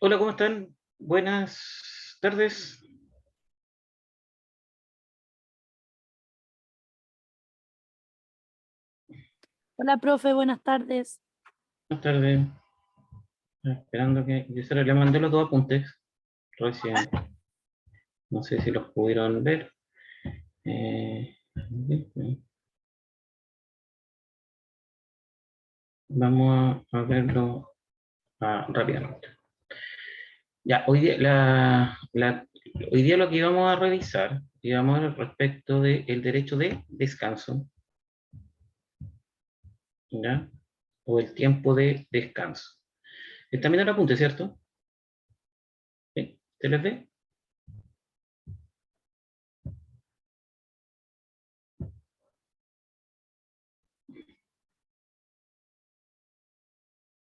Hola, ¿cómo están? Buenas tardes. Hola, profe, buenas tardes. Buenas tardes. Esperando que Gisela le mandé los dos apuntes recién. No sé si los pudieron ver. Eh, Vamos a verlo rápidamente. Ya, hoy día lo que íbamos a revisar, íbamos a ver respecto del derecho de descanso, ¿ya? O el tiempo de descanso. Están viendo el apunte, ¿cierto? ¿Sí? ¿Se les ve?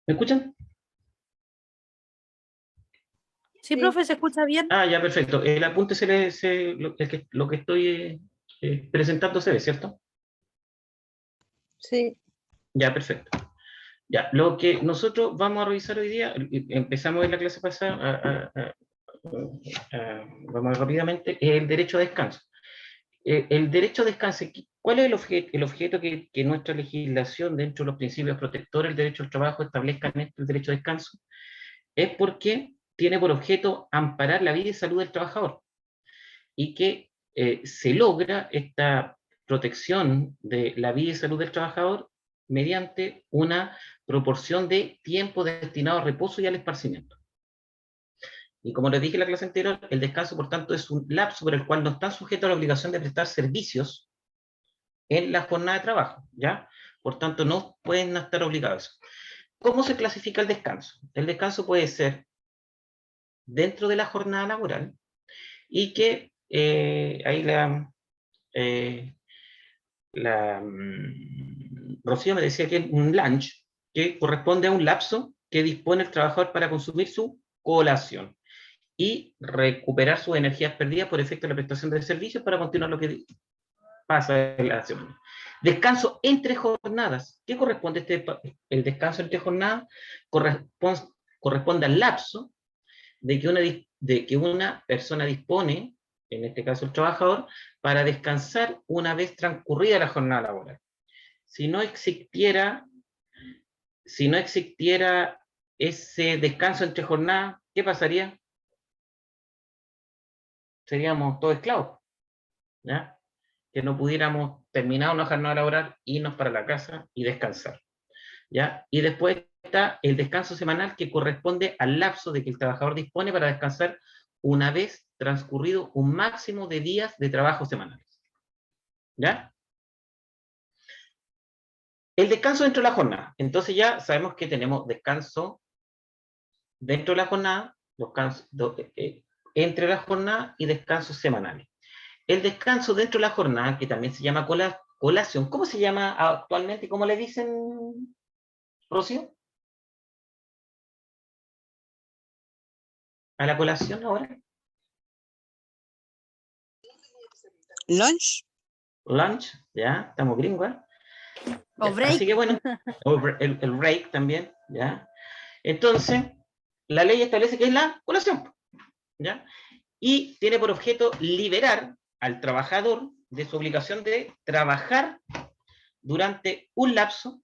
¿Me escuchan? Sí, Sí, profe, ¿se escucha bien? Ah, ya, perfecto. El apunte lo que estoy presentando se ve, ¿cierto? sí. Ya, perfecto. Ya, lo que nosotros vamos a revisar hoy día, empezamos en la clase pasada, vamos a ver rápidamente, es el derecho a descanso. El derecho a descanso, ¿cuál es el objeto que nuestra legislación, dentro de los principios protectores del derecho al trabajo, establezca en el derecho a descanso? Es porque tiene por objeto amparar la vida y salud del trabajador, y que se logra esta protección de la vida y salud del trabajador mediante una proporción de tiempo destinado a reposo y al esparcimiento. Y como les dije en la clase anterior, el descanso, por tanto, es un lapso por el cual no están sujetos a la obligación de prestar servicios en la jornada de trabajo, ¿ya? Por tanto, no pueden estar obligados. ¿Cómo se clasifica el descanso? El descanso puede ser dentro de la jornada laboral y que ahí eh, Rocío me decía que es un lunch, que corresponde a un lapso que dispone el trabajador para consumir su colación y recuperar sus energías perdidas por efecto de la prestación de servicios para continuar lo que pasa en la semana. Descanso entre jornadas. ¿Qué corresponde el descanso entre jornadas? Corresponde, corresponde al lapso de que una persona dispone, en este caso el trabajador, para descansar una vez transcurrida la jornada laboral. Si no existiera, si no existiera ese descanso entre jornadas, ¿qué pasaría? Seríamos todos esclavos, ¿ya? Que no pudiéramos terminar una jornada laboral, irnos para la casa y descansar, ¿ya? Y después está el descanso semanal, que corresponde al lapso de que el trabajador dispone para descansar una vez transcurrido un máximo de días de trabajo semanales, ¿ya? El descanso dentro de la jornada. Entonces ya sabemos que tenemos descanso dentro de la jornada, entre la jornada y descansos semanales. El descanso dentro de la jornada, que también se llama colación, ¿cómo se llama actualmente? ¿Cómo le dicen, Rocío? ¿A la colación ahora? Lunch. Lunch, ya, estamos gringos. O break. Así que bueno, el break también, ¿ya? Entonces, la ley establece que es la colación, ¿ya? Y tiene por objeto liberar al trabajador de su obligación de trabajar durante un lapso,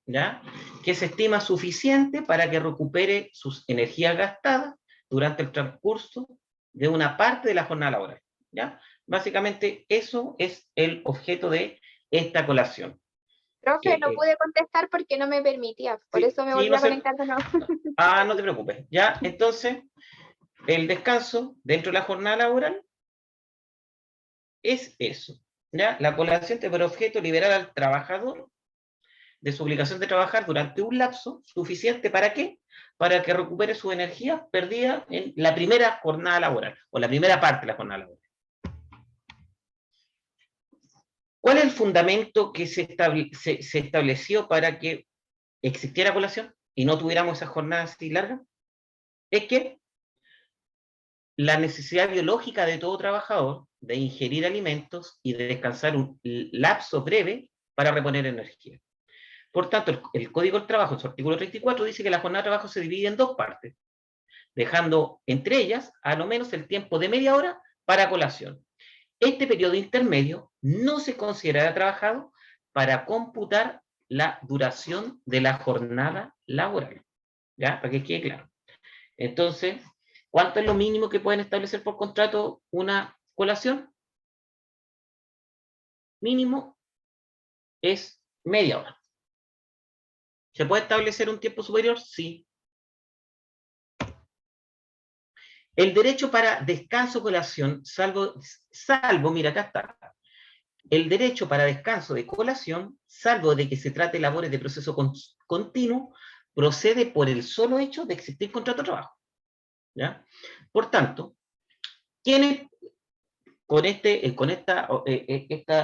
¿ya? Que se estima suficiente para que recupere sus energías gastadas durante el transcurso de una parte de la jornada laboral, ¿ya? Básicamente eso es el objeto de esta colación. Profe, Que, no pude contestar porque no me permitía, por sí, eso me sí, volví no a sé. conectar de nuevo. No te preocupes, ¿ya? Entonces, el descanso dentro de la jornada laboral es eso, ¿ya? La colación tiene por objeto liberar al trabajador de su obligación de trabajar durante un lapso suficiente. ¿Para qué? Para que recupere su energía perdida en la primera jornada laboral, o la primera parte de la jornada laboral. ¿Cuál es el fundamento que se estableció para que existiera colación y no tuviéramos esas jornadas así largas? Es que la necesidad biológica de todo trabajador de ingerir alimentos y de descansar un lapso breve para reponer energía. Por tanto, el Código del Trabajo, en su artículo 34, dice que la jornada de trabajo se divide en dos partes. dejando entre ellas a lo menos el tiempo de media hora para colación. Este periodo intermedio no se considerará trabajado para computar la duración de la jornada laboral. ¿Ya? Para que quede claro. Entonces, ¿cuánto es lo mínimo que pueden establecer por contrato una colación? Mínimo es media hora. ¿Se puede establecer un tiempo superior? Sí. El derecho para descanso o colación, salvo, mira, acá está. El derecho para descanso de colación, salvo de que se trate de labores de proceso continuo, procede por el solo hecho de existir contrato de trabajo. ¿Ya? Por tanto, ¿quiénes con esta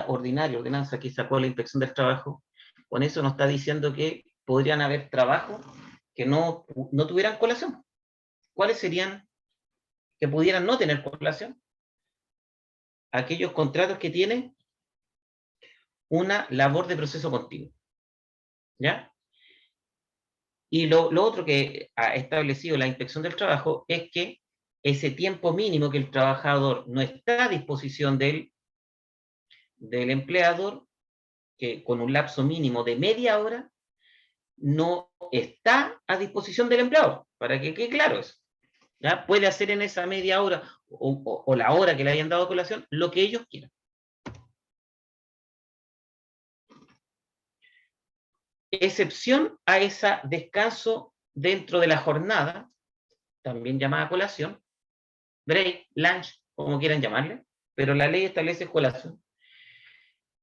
ordinaria ordenanza que sacó la Inspección del Trabajo, con eso nos está diciendo que podrían haber trabajos que no tuvieran colación? ¿Cuáles serían que pudieran no tener colación? Aquellos contratos que tienen una labor de proceso continuo. ¿Ya? Y lo otro que ha establecido la Inspección del Trabajo es que ese tiempo mínimo que el trabajador no está a disposición del empleador, que con un lapso mínimo de media hora, no está a disposición del empleador, para que quede claro eso. ¿Ya? Puede hacer en esa media hora o la hora que le hayan dado a colación lo que ellos quieran. Excepción a ese descanso dentro de la jornada, también llamada colación, break, lunch, como quieran llamarle, pero la ley establece colación.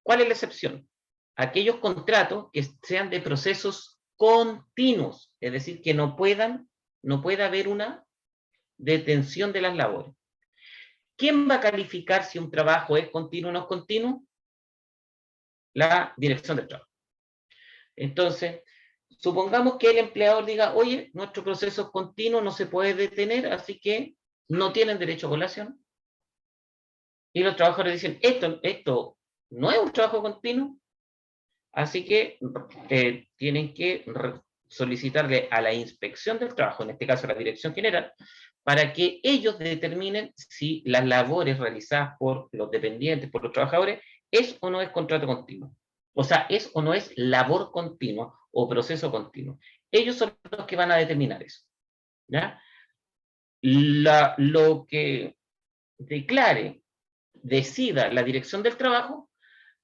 ¿Cuál es la excepción? Aquellos contratos que sean de procesos continuos, es decir, que no pueda haber una detención de las labores. ¿Quién va a calificar si un trabajo es continuo o no es continuo? La dirección del trabajo. Entonces, supongamos que el empleador diga, oye, nuestro proceso es continuo, no se puede detener, así que no tienen derecho a colación. Y los trabajadores dicen, esto no es un trabajo continuo, así que tienen que solicitarle a la Inspección del Trabajo, en este caso a la Dirección General, para que ellos determinen si las labores realizadas por los dependientes, por los trabajadores, es o no es contrato continuo. O sea, es o no es labor continua o proceso continuo. Ellos son los que van a determinar eso. ¿Ya? Lo que decida la Dirección del Trabajo,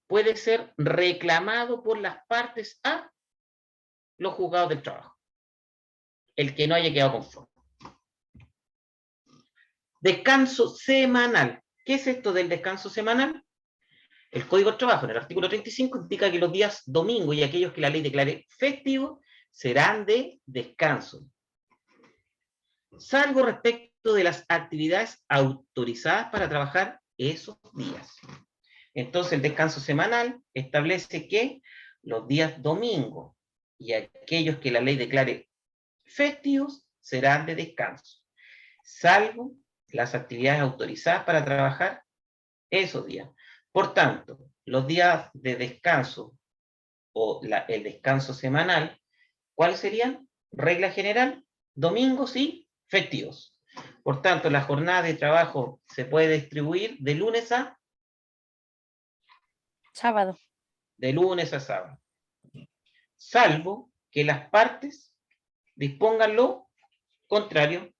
puede ser reclamado por las partes a los juzgados del trabajo. El que no haya quedado conforme. Descanso semanal. ¿Qué es esto del descanso semanal? El Código del Trabajo, en el artículo 35, indica que los días domingo y aquellos que la ley declare festivos serán de descanso, salvo respecto de las actividades autorizadas para trabajar esos días. Entonces, el descanso semanal establece que los días domingo y aquellos que la ley declare festivos serán de descanso, salvo las actividades autorizadas para trabajar esos días. Por tanto, los días de descanso o el descanso semanal, ¿cuáles serían? Regla general, domingos y festivos. Por tanto, la jornada de trabajo se puede distribuir de lunes a Sábado. de lunes a sábado, salvo que las partes dispongan lo contrario.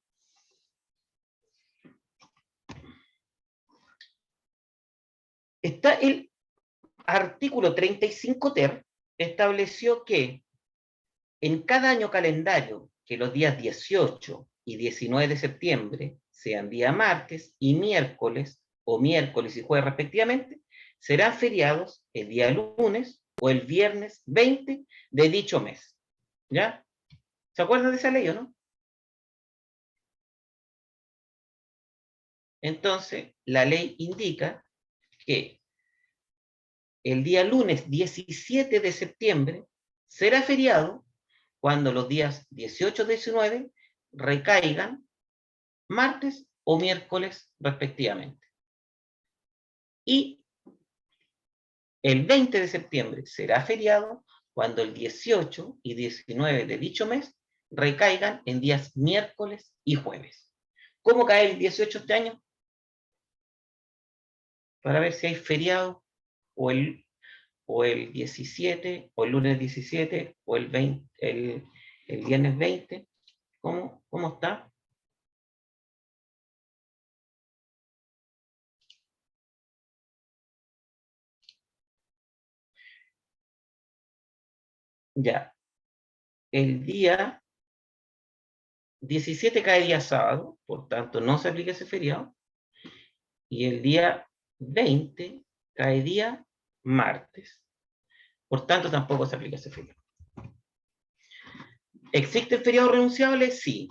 Está el artículo 35 ter, estableció que en cada año calendario, que los días 18 y 19 de septiembre sean día martes y miércoles, o miércoles y jueves respectivamente, serán feriados el día lunes o el viernes 20 de dicho mes. ¿Ya? ¿Se acuerdan de esa ley o no? Entonces, la ley indica que el día lunes 17 de septiembre será feriado cuando los días 18 y 19 recaigan martes o miércoles respectivamente. Y el 20 de septiembre será feriado cuando el 18 y 19 de dicho mes recaigan en días miércoles y jueves. ¿Cómo cae el 18 este año? Para ver si hay feriado o el 17, o el lunes 17, o el 20, el viernes 20. ¿Cómo está? Ya. El día 17 cae día sábado, por tanto no se aplica ese feriado. Y el día 20 cae día martes. Por tanto, tampoco se aplica ese feriado. ¿Existen feriados renunciables? Sí.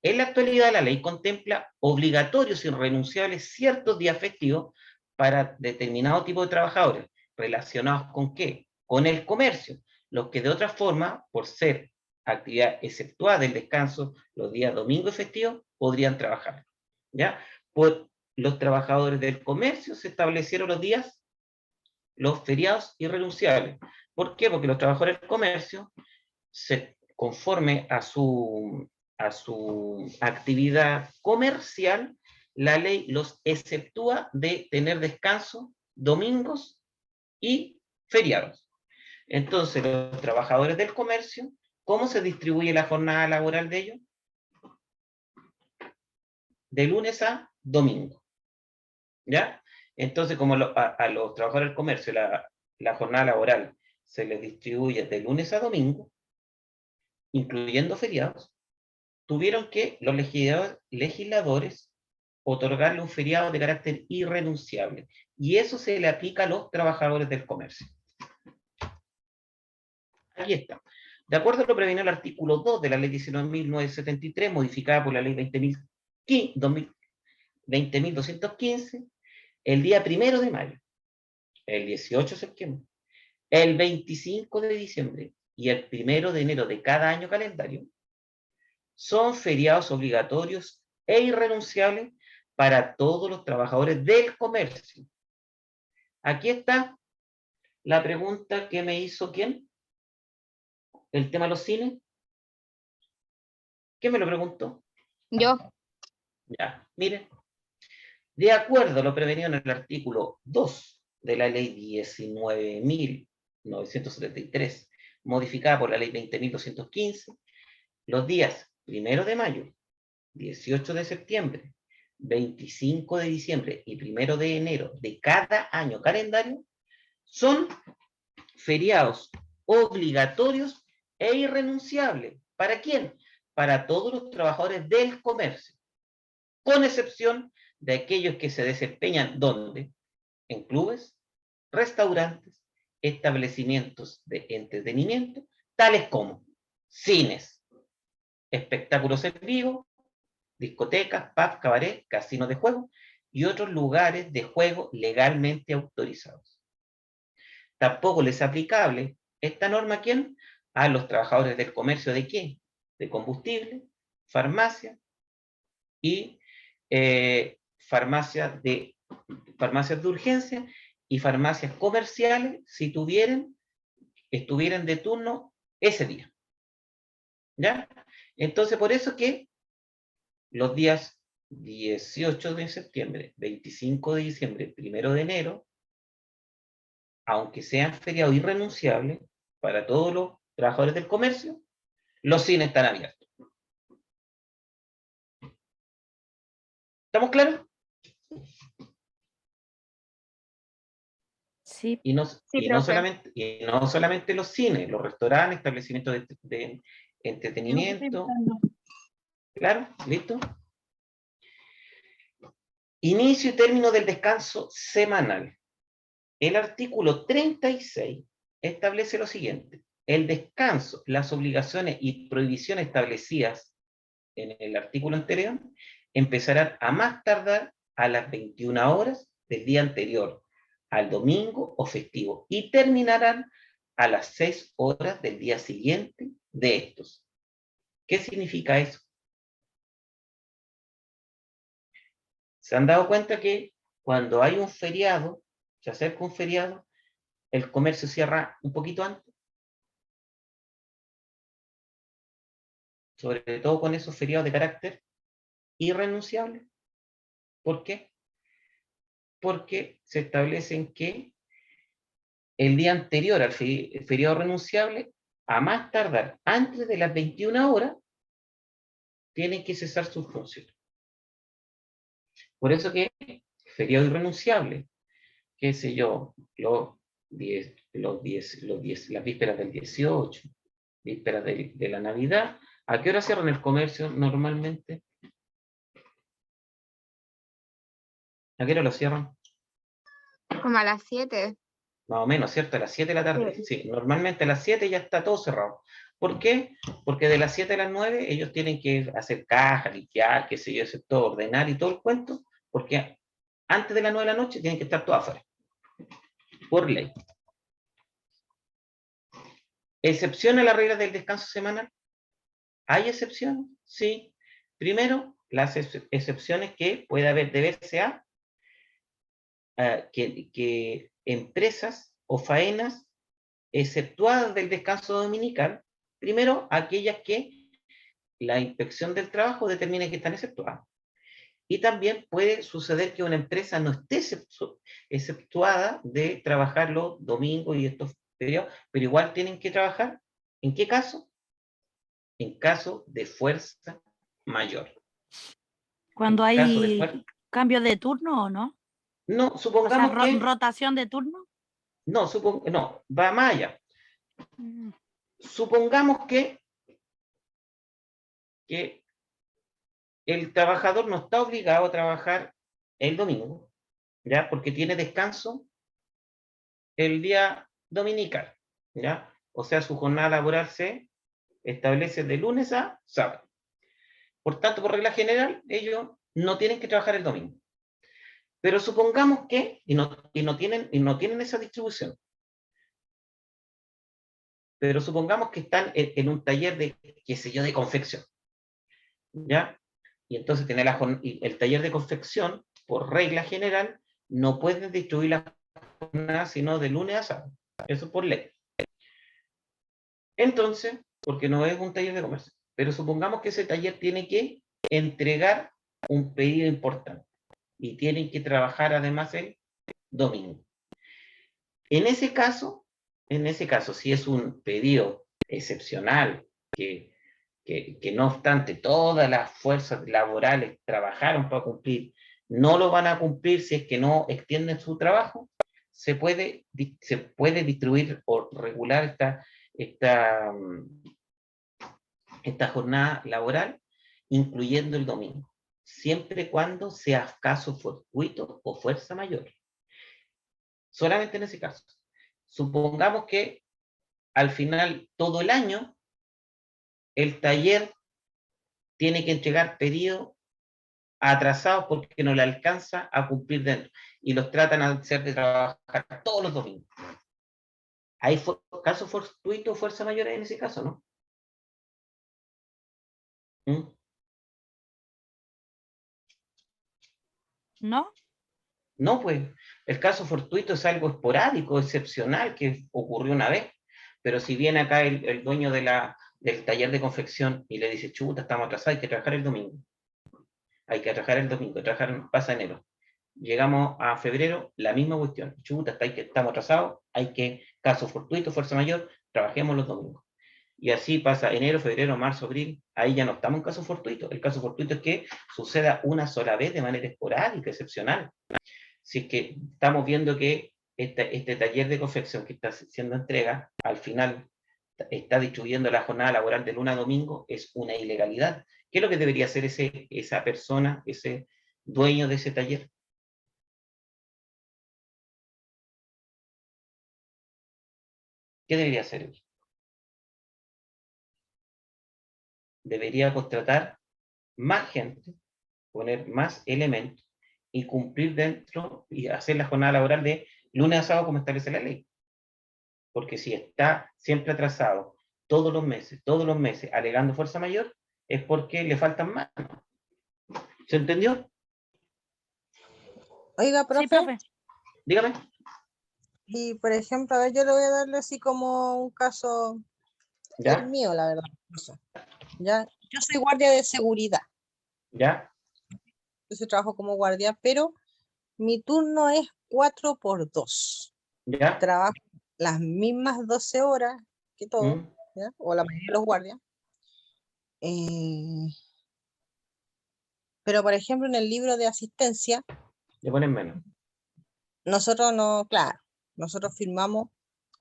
En la actualidad, la ley contempla obligatorios y irrenunciables ciertos días festivos para determinado tipo de trabajadores. ¿Relacionados con qué? Con el comercio. Los que de otra forma, por ser actividad exceptuada del descanso, los días domingo y festivos, podrían trabajar. ¿Ya? Por los trabajadores del comercio se establecieron los feriados irrenunciables. ¿Por qué? Porque los trabajadores del comercio, conforme a su actividad comercial, la ley los exceptúa de tener descanso domingos y feriados. Entonces, los trabajadores del comercio, ¿cómo se distribuye la jornada laboral de ellos? De lunes a domingo. ¿Ya? Entonces, como a los trabajadores del comercio la jornada laboral se les distribuye de lunes a domingo, incluyendo feriados, tuvieron que los legisladores otorgarle un feriado de carácter irrenunciable. Y eso se le aplica a los trabajadores del comercio. Aquí está. De acuerdo a lo previsto en el artículo 2 de la ley 19.973, modificada por la ley 20.215, el día 1 de mayo, el 18 de septiembre, el 25 de diciembre y el 1 de enero de cada año calendario son feriados obligatorios e irrenunciables para todos los trabajadores del comercio. Aquí está la pregunta que me hizo ¿quién? El tema de los cines. ¿Quién me lo preguntó? Yo. Ya, miren. De acuerdo a lo prevenido en el artículo 2 de la ley 19.973, modificada por la ley 20.215, los días 1 de mayo, 18 de septiembre, 25 de diciembre y 1 de enero de cada año calendario son feriados obligatorios e irrenunciables. ¿Para quién? Para todos los trabajadores del comercio, con excepción de aquellos que se desempeñan ¿dónde? En clubes, restaurantes, establecimientos de entretenimiento, tales como cines, espectáculos en vivo, discotecas, pubs, cabaret, casinos de juego y otros lugares de juego legalmente autorizados. Tampoco les es aplicable esta norma ¿a quién? A los trabajadores del comercio ¿de qué? De combustible, farmacia y farmacias de urgencia y farmacias comerciales si estuvieran de turno ese día. ¿Ya? Entonces, por eso que los días 18 de septiembre, 25 de diciembre, 1 de enero, aunque sean feriados irrenunciables para todos los trabajadores del comercio, los cines están abiertos. ¿Estamos claros? Sí. Y no profe. solamente los cines, los restaurantes, establecimientos de entretenimiento. ¿Claro? ¿Listo? Inicio y término del descanso semanal. El artículo 36 establece lo siguiente. El descanso, las obligaciones y prohibiciones establecidas en el artículo anterior empezarán a más tardar a las 21 horas del día anterior, al domingo o festivo, y terminarán a las 6 horas del día siguiente de estos. ¿Qué significa eso? ¿Se han dado cuenta que cuando hay un feriado, se acerca un feriado, el comercio cierra un poquito antes? sobre todo con esos feriados de carácter irrenunciable. ¿Por qué? Porque se establecen que el día anterior al feriado renunciable, a más tardar antes de las 21 horas, tienen que cesar sus funciones. Por eso que feriado irrenunciable, qué sé yo, las vísperas del 18, vísperas de la Navidad, ¿a qué hora cierran el comercio normalmente? ¿A qué hora lo cierran? Como a las 7. Más o menos, ¿cierto? A las 7 de la tarde. Sí, normalmente a las 7 ya está todo cerrado. ¿Por qué? Porque de las 7 a las 9 ellos tienen que hacer caja, limpiar, qué sé yo, hacer todo, ordenar y todo el cuento, porque antes de las 9 de la noche tienen que estar todos afuera. Por ley. ¿Excepción a la regla del descanso semanal? ¿Hay excepciones? Sí. Primero, las excepciones que puede haber deberse a que empresas o faenas exceptuadas del descanso dominical, primero aquellas que la inspección del trabajo determine que están exceptuadas. Y también puede suceder que una empresa no esté exceptuada de trabajar los domingos y estos periodos, pero igual tienen que trabajar. ¿En qué caso? En caso de fuerza mayor. Cuando En caso de hay fuerza. cambio de turno o no. No, O sea, supongamos que. rotación de turno. No, va más allá. Mm. Supongamos que el trabajador no está obligado a trabajar el domingo, ¿ya? Porque tiene descanso el día dominical, ¿ya? O sea, su jornada laboral se establece de lunes a sábado. Por tanto, por regla general, ellos no tienen que trabajar el domingo. Pero supongamos que, y no tienen esa distribución, pero supongamos que están en un taller de, qué sé yo, de confección, ¿ya? Y entonces tiene el taller de confección, por regla general, no pueden distribuir la jornada sino de lunes a sábado. Eso por ley. Entonces, porque no es un taller de comercio, pero supongamos que ese taller tiene que entregar un pedido importante y tienen que trabajar además el domingo. En ese caso, si es un pedido excepcional, que no obstante todas las fuerzas laborales trabajaron para cumplir, no lo van a cumplir si es que no extienden su trabajo, se puede distribuir o regular esta, esta jornada laboral, incluyendo el domingo, siempre y cuando sea caso fortuito o fuerza mayor. Solamente en ese caso. Supongamos que al final, todo el año, el taller tiene que entregar pedidos atrasados porque no le alcanza a cumplir dentro y los tratan a hacer de trabajar todos los domingos. ¿Hay caso fortuito o fuerza mayor en ese caso, no? ¿Mm? ¿No? No, pues el caso fortuito es algo esporádico, excepcional, que ocurrió una vez, pero si viene acá el dueño del taller de confección y le dice, chuta, estamos atrasados, hay que trabajar el domingo. Hay que trabajar el domingo, pasa enero. Llegamos a febrero, la misma cuestión. Chuta, estamos atrasados, hay que, caso fortuito, fuerza mayor, trabajemos los domingos. Y así pasa enero, febrero, marzo, abril, ahí ya no estamos en caso fortuito. El caso fortuito es que suceda una sola vez de manera esporádica, excepcional. Si es que estamos viendo que este taller de confección que está haciendo entrega, al final está distribuyendo la jornada laboral de lunes a domingo, es una ilegalidad. ¿Qué es lo que debería hacer esa persona, ese dueño de ese taller? ¿Qué debería hacer él? Debería contratar más gente, poner más elementos y cumplir dentro y hacer la jornada laboral de lunes a sábado como establece la ley. Porque si está siempre atrasado todos los meses, alegando fuerza mayor, es porque le faltan manos. ¿Se entendió? Oiga, Sí, profe, profe. Dígame. y por ejemplo, a ver, yo le voy a darle así como un caso ¿Ya? el mío, la verdad. Eso. ¿Ya? Yo soy guardia de seguridad. ¿Ya? Yo trabajo como guardia, pero mi turno es 4x2. ¿Ya? Trabajo las mismas 12 horas que todos, ¿Mm? ¿ya? O la mayoría de los guardias. Pero, por ejemplo, en el libro de asistencia, Le ponen menos. nosotros no, claro, nosotros firmamos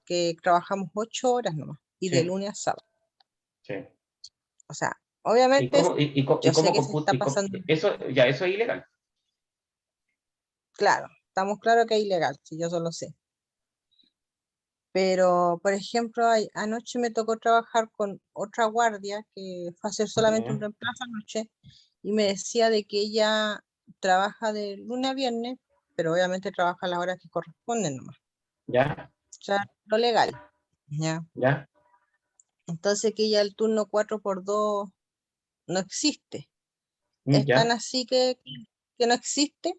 que trabajamos 8 horas nomás, y de Sí, lunes a sábado. sí. O sea, ¿Y obviamente, cómo, y yo sé cómo que se computa? está pasando, Eso, ya, eso es ilegal. claro, estamos claros que es ilegal, si yo eso lo sé. Pero, por ejemplo, anoche me tocó trabajar con otra guardia que fue a hacer solamente un Ya. reemplazo anoche, y me decía de que ella trabaja de lunes a viernes, pero obviamente trabaja las horas que corresponden nomás. ¿Ya? O sea, lo legal. ¿Ya? ¿Ya? Entonces que ya el turno 4x2 no existe. Es tan ¿Ya? así que no existe.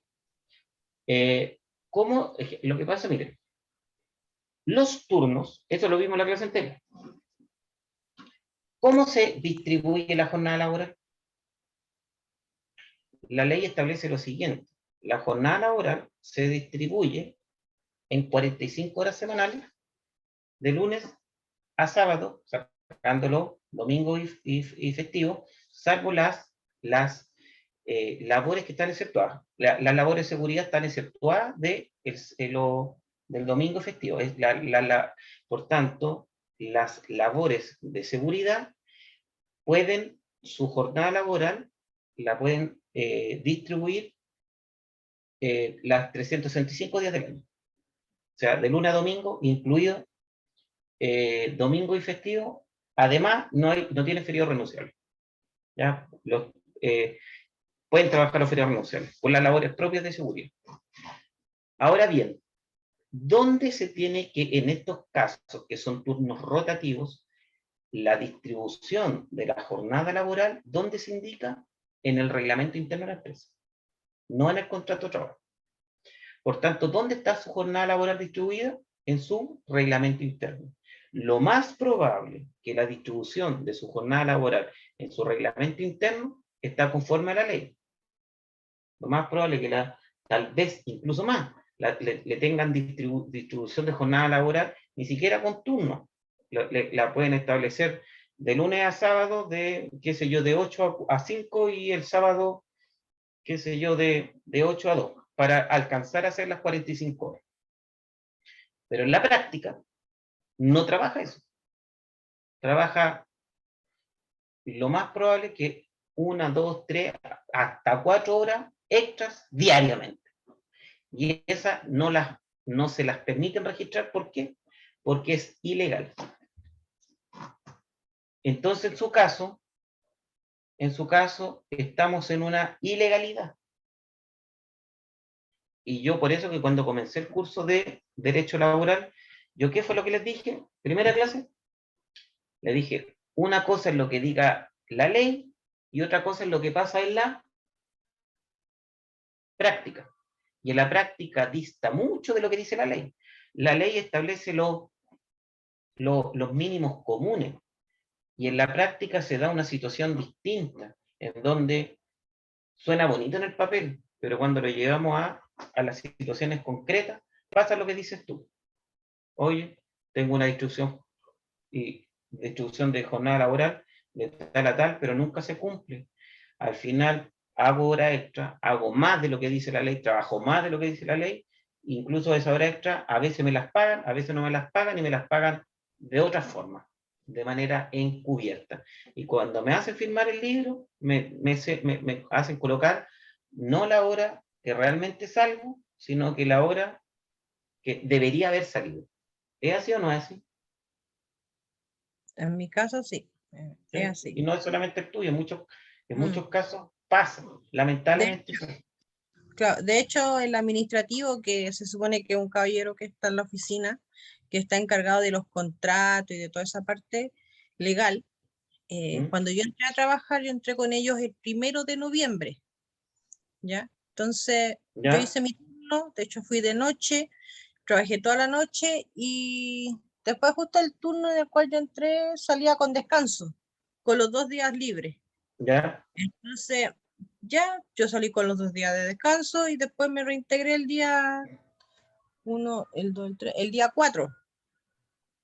¿Cómo? Lo que pasa, miren, los turnos, eso lo vimos en la clase entera. ¿Cómo se distribuye la jornada laboral? La ley establece lo siguiente: la jornada laboral se distribuye en 45 horas semanales, de lunes a sábado, sacándolo domingo y festivo, salvo las labores que están exceptuadas. Las labores de seguridad están exceptuadas del domingo festivo. Por tanto, las labores de seguridad pueden, su jornada laboral, la pueden distribuir las 365 días del año. O sea, de lunes a domingo, incluido domingo y festivo. Además, no tienen feriado renunciable. ¿Ya? Pueden trabajar los feriados renunciables por las labores propias de seguridad. Ahora bien, ¿dónde se tiene que, en estos casos, que son turnos rotativos, la distribución de la jornada laboral, dónde se indica? En el reglamento interno de la empresa, no en el contrato de trabajo. Por tanto, ¿dónde está su jornada laboral distribuida? En su reglamento interno. Lo más probable que la distribución de su jornada laboral en su reglamento interno está conforme a la ley. Lo más probable que tal vez incluso más, le tengan distribución de jornada laboral, ni siquiera con turno. La pueden establecer de lunes a sábado, qué sé yo, de 8 a 5, y el sábado, qué sé yo, de 8 a 2, para alcanzar a hacer las 45 horas. Pero en la práctica no trabaja eso. Trabaja lo más probable que 1, 2, 3, hasta 4 horas extras diariamente. Y esas no se las permiten registrar. ¿Por qué? Porque es ilegal. Entonces, en su caso, estamos en una ilegalidad. Y yo por eso que cuando comencé el curso de Derecho Laboral, ¿yo qué fue lo que les dije? Primera clase, le dije, una cosa es lo que diga la ley y otra cosa es lo que pasa en la práctica. Y en la práctica dista mucho de lo que dice la ley. La ley establece los mínimos comunes, y en la práctica se da una situación distinta, en donde suena bonito en el papel, pero cuando lo llevamos a las situaciones concretas, pasa lo que dices tú. Oye, tengo una distribución de jornada laboral de tal a tal, pero nunca se cumple. Al final hago hora extra, hago más de lo que dice la ley, trabajo más de lo que dice la ley, incluso esa hora extra a veces me las pagan, a veces no me las pagan, y me las pagan de otra forma, de manera encubierta. Y cuando me hacen firmar el libro, me hacen colocar no la hora que realmente salgo, sino que la hora que debería haber salido. ¿Es así o no es así? En mi caso, sí. ¿Sí? Es así. Y no es solamente el tuyo, en muchos casos pasa, lamentablemente. Claro, de hecho, el administrativo, que se supone que es un caballero que está en la oficina, que está encargado de los contratos y de toda esa parte legal, cuando yo entré a trabajar, yo entré con ellos el 1 de noviembre, ¿ya? Entonces, yo ¿Ya? hice mi turno, de hecho fui de noche, trabajé toda la noche y Después justo el turno en el cual yo entré salía con descanso, con los 2 días libres. ¿Ya? Entonces, ya yo salí con los 2 días de descanso y después me reintegré el día 1, el 2, el 3, el día 4.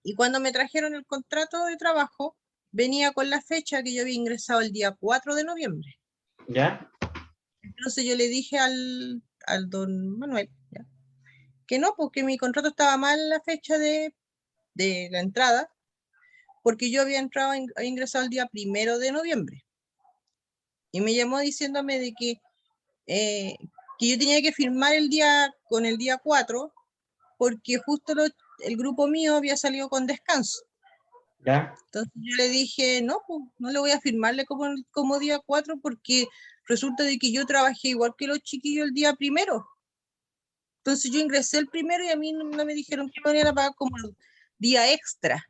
Y cuando me trajeron el contrato de trabajo, venía con la fecha que yo había ingresado el día 4 de noviembre. ¿Ya? Entonces yo le dije al don Manuel, ¿ya?, que no, porque mi contrato estaba mal la fecha de la entrada, porque yo había entrado, había ingresado el día 1 de noviembre. Y me llamó diciéndome de que yo tenía que firmar el día con el día 4, porque justo el grupo mío había salido con descanso. ¿Ya? Entonces yo le dije, no, pues, no le voy a firmarle como día 4 porque resulta de que yo trabajé igual que los chiquillos el día 1. Entonces yo ingresé el 1 y a mí no me dijeron que me iban a pagar como día extra.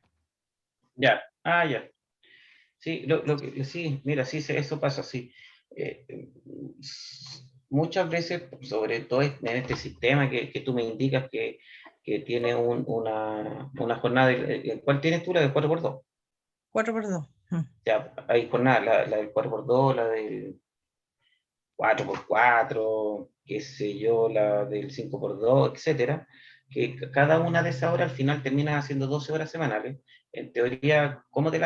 Ya. Ah, ya. Sí, sí, mira, sí, eso pasa, sí. Muchas veces, sobre todo en este sistema que tú me indicas que tiene una jornada, ¿cuál tienes tú? La del 4x2. 4x2. Ya, hay jornada, la del 4x2, la del 4x4, qué sé yo, la del 5x2, etcétera, que cada una de esas horas al final termina haciendo 12 horas semanales. En teoría, ¿cómo te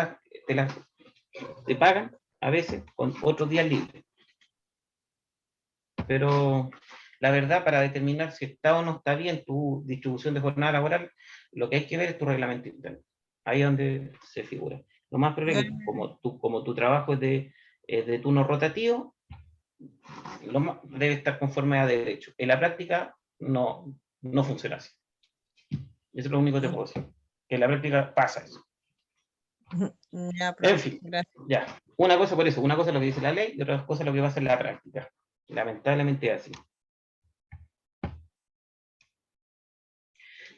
pagan? A veces con otros días libres. Pero la verdad, para determinar si está o no está bien tu distribución de jornada laboral, lo que hay que ver es tu reglamento interno. Ahí es donde se figura. Lo más probable es que como tu trabajo es de turno rotativo, debe estar conforme a derecho. En la práctica no funciona así. Eso es lo único que te puedo decir. Que en la práctica pasa eso. Ya, En fin, gracias. ya. Una cosa por eso, una cosa es lo que dice la ley y otra cosa es lo que va a hacer la práctica. Lamentablemente es así.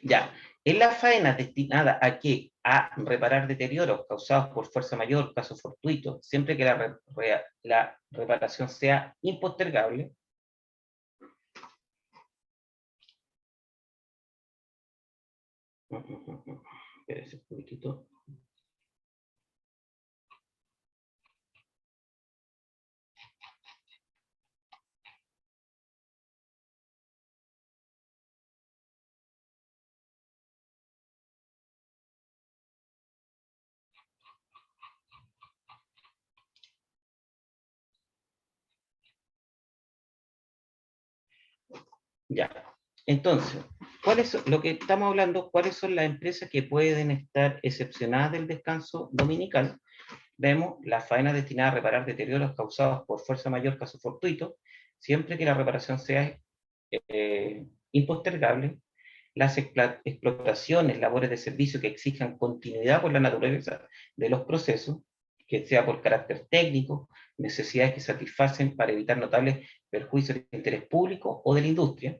Ya. En la faena destinada a qué? A reparar deterioros causados por fuerza mayor, caso fortuito, siempre que la reparación sea impostergable. Espérese un poquitito. Ya. Entonces, lo que estamos hablando, ¿cuáles son las empresas que pueden estar excepcionadas del descanso dominical? Vemos la faena destinada a reparar deterioros causados por fuerza mayor, caso fortuito, siempre que la reparación sea impostergable. Las explotaciones, labores de servicio que exijan continuidad por la naturaleza de los procesos, que sea por carácter técnico, necesidades que satisfacen para evitar notables perjuicios de interés público o de la industria.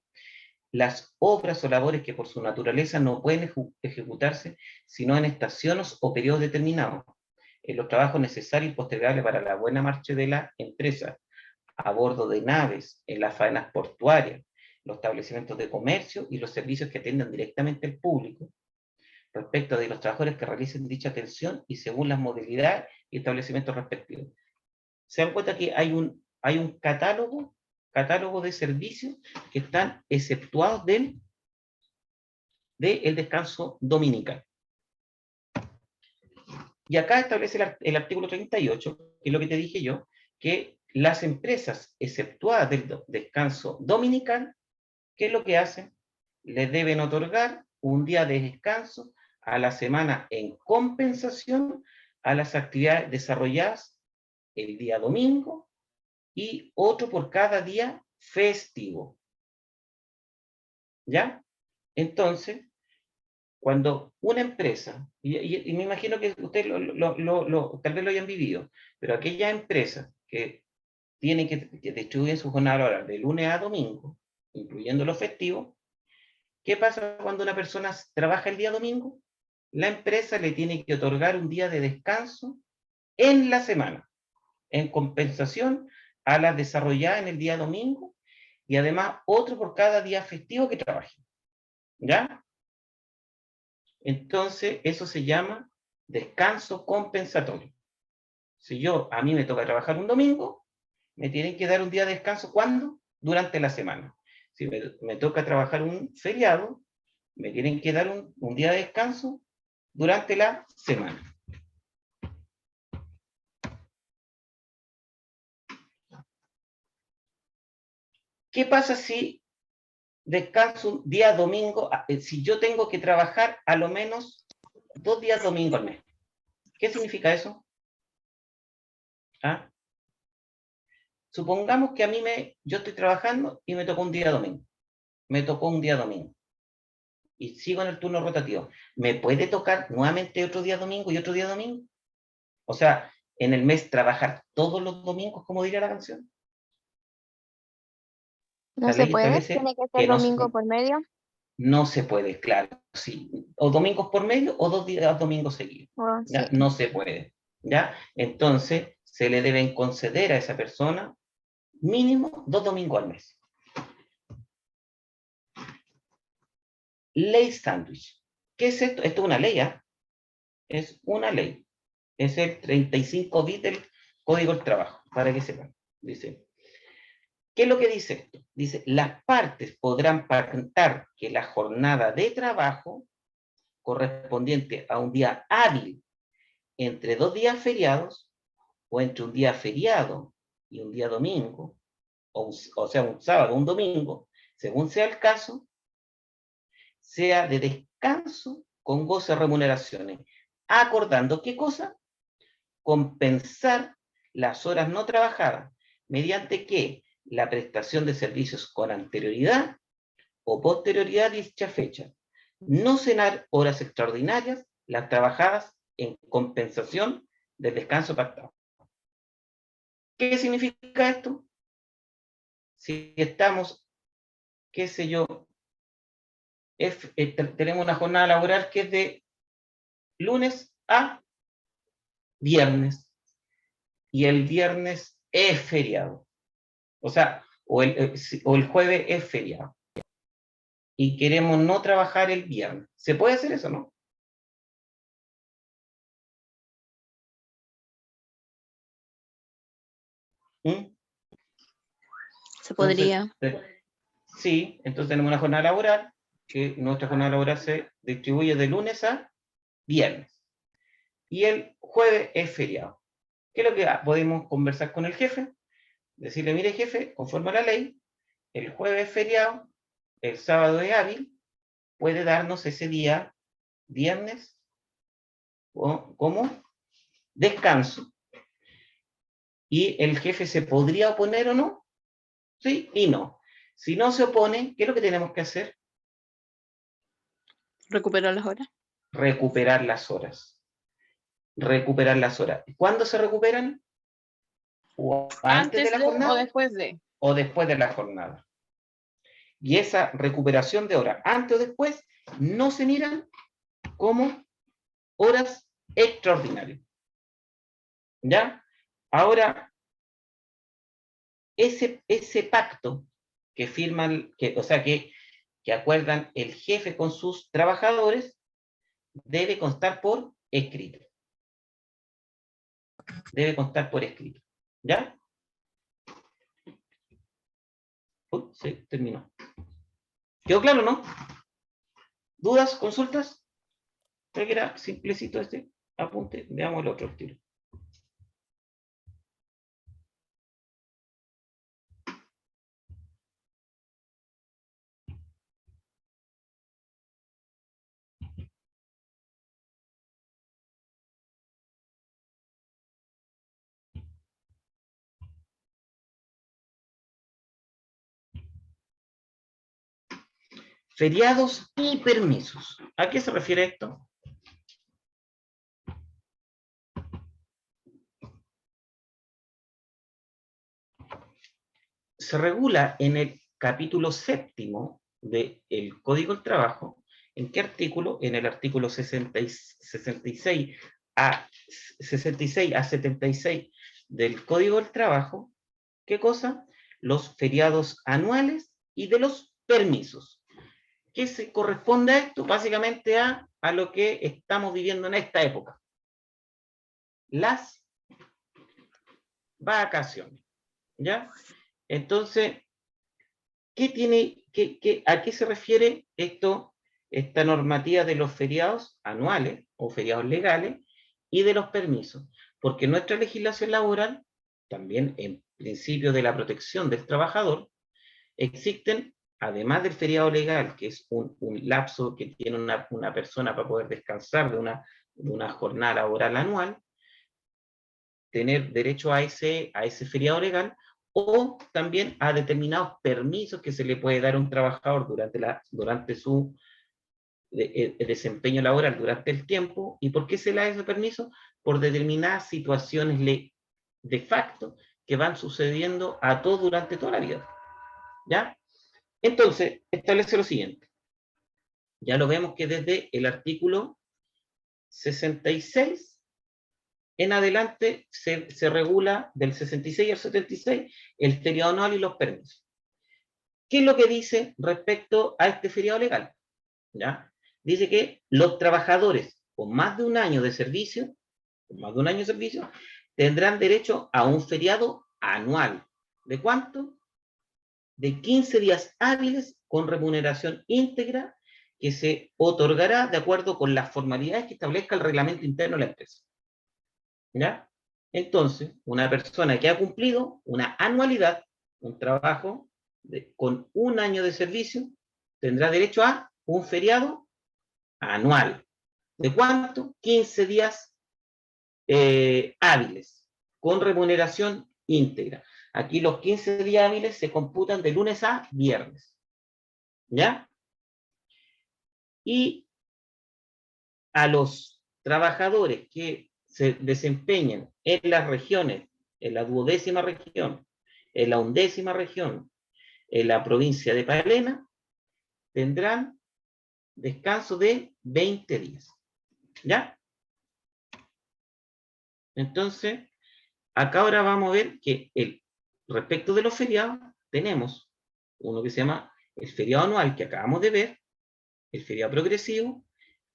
Las obras o labores que por su naturaleza no pueden ejecutarse sino en estaciones o periodos determinados, en los trabajos necesarios y postergables para la buena marcha de la empresa, a bordo de naves, en las faenas portuarias, los establecimientos de comercio y los servicios que atiendan directamente al público, respecto de los trabajadores que realicen dicha atención y según las modalidades y establecimientos respectivos. Se dan cuenta que hay un catálogo de servicios que están exceptuados del descanso dominical. Y acá establece el artículo 38, que es lo que te dije yo, que las empresas exceptuadas del descanso dominical, ¿qué es lo que hacen? Les deben otorgar un día de descanso a la semana en compensación a las actividades desarrolladas el día domingo y otro por cada día festivo. ¿Ya? Entonces, cuando una empresa, y me imagino que ustedes tal vez lo hayan vivido, pero aquella empresa que tiene que distribuir su jornada laboral de lunes a domingo, incluyendo los festivos, ¿qué pasa cuando una persona trabaja el día domingo? La empresa le tiene que otorgar un día de descanso en la semana, en compensación a las desarrolladas en el día domingo, y además otro por cada día festivo que trabaje. ¿Ya? Entonces, eso se llama descanso compensatorio. Si a mí me toca trabajar un domingo, me tienen que dar un día de descanso, ¿cuándo? Durante la semana. Si me toca trabajar un feriado, me tienen que dar un día de descanso durante la semana. ¿Qué pasa si descanso un día domingo? Si yo tengo que trabajar a lo menos 2 días domingo al mes. ¿Qué significa eso? ¿Ah? Supongamos que a mí yo estoy trabajando y me tocó un día domingo. Me tocó un día domingo. Y sigo en el turno rotativo. ¿Me puede tocar nuevamente otro día domingo y otro día domingo? O sea, en el mes trabajar todos los domingos, como diría la canción. ¿No La se ley puede? establece ¿Tiene que que ser domingo por medio? no se puede, claro. Sí. O domingos por medio o 2 días domingos seguidos. Oh, ¿Ya? sí. No se puede. ¿Ya? Entonces, se le deben conceder a esa persona mínimo 2 domingos al mes. Ley sándwich. ¿Qué es esto? Esto es una ley, ¿eh? Es una ley. Es el 35 bis del Código del Trabajo, para que sepan. Dice, ¿qué es lo que dice esto? Dice, las partes podrán pactar que la jornada de trabajo correspondiente a un día hábil entre 2 días feriados o entre un día feriado y un día domingo, o sea, un sábado o un domingo, según sea el caso, sea de descanso con goce de remuneraciones, acordando qué cosa, compensar las horas no trabajadas, mediante que la prestación de servicios con anterioridad o posterioridad a dicha fecha, no cenar horas extraordinarias, las trabajadas en compensación del descanso pactado. ¿Qué significa esto? Si estamos, qué sé yo, tenemos una jornada laboral que es de lunes a viernes, y el viernes es feriado. O sea, o el jueves es feriado. Y queremos no trabajar el viernes. ¿Se puede hacer eso, no? ¿Mm? Se podría. Entonces, sí, entonces tenemos una jornada laboral, que nuestra jornada laboral se distribuye de lunes a viernes. Y el jueves es feriado. ¿Qué es lo que podemos conversar con el jefe? Decirle, mire jefe, conforme a la ley, el jueves es feriado, el sábado es hábil, puede darnos ese día, viernes, como descanso. Y el jefe se podría oponer o no, sí y no. Si no se opone, ¿qué es lo que tenemos que hacer? Recuperar las horas. Recuperar las horas. Recuperar las horas. ¿Cuándo se recuperan? ¿O antes de la jornada? O después de. O después de la jornada. Y esa recuperación de horas, antes o después, no se miran como horas extraordinarias. ¿Ya? Ahora, ese pacto que firman, o sea, que acuerdan el jefe con sus trabajadores, debe constar por escrito. Debe constar por escrito. ¿Ya? Sí, terminó. ¿Quedó claro, no? ¿Dudas? ¿Consultas? Creo que era simplecito este apunte. Veamos el otro estilo. Feriados y permisos. ¿A qué se refiere esto? Se regula en el capítulo 7 del Código del Trabajo. ¿En qué artículo? En el artículo 66 a 76 del Código del Trabajo. ¿Qué cosa? Los feriados anuales y de los permisos. ¿Qué se corresponde a esto? Básicamente a lo que estamos viviendo en esta época. Las vacaciones. ¿Ya? Entonces, ¿a qué se refiere esta normativa de los feriados anuales o feriados legales y de los permisos? Porque nuestra legislación laboral, también en principio de la protección del trabajador, existen, además del feriado legal, que es un lapso que tiene una persona para poder descansar de una jornada laboral anual, tener derecho a ese feriado legal, o también a determinados permisos que se le puede dar a un trabajador durante su desempeño laboral, durante el tiempo. ¿Y por qué se le da ese permiso? Por determinadas situaciones de facto que van sucediendo a todos durante toda la vida. ¿Ya? Entonces, establece lo siguiente. Ya lo vemos que desde el artículo 66 en adelante se regula del 66 al 76 el feriado anual y los permisos. ¿Qué es lo que dice respecto a este feriado legal? ¿Ya? Dice que los trabajadores con más de un año de servicio, tendrán derecho a un feriado anual. ¿De cuánto? De 15 días hábiles con remuneración íntegra que se otorgará de acuerdo con las formalidades que establezca el reglamento interno de la empresa. ¿Ya? Entonces, una persona que ha cumplido una anualidad, un trabajo con un año de servicio, tendrá derecho a un feriado anual. ¿De cuánto? 15 días hábiles, con remuneración íntegra. Aquí los 15 días hábiles se computan de lunes a viernes. ¿Ya? Y a los trabajadores que se desempeñan en las regiones, en la 12ª región, en la 11ª región, en la provincia de Palena, tendrán descanso de 20 días. ¿Ya? Entonces, acá ahora vamos a ver que respecto de los feriados, tenemos uno que se llama el feriado anual, que acabamos de ver, el feriado progresivo,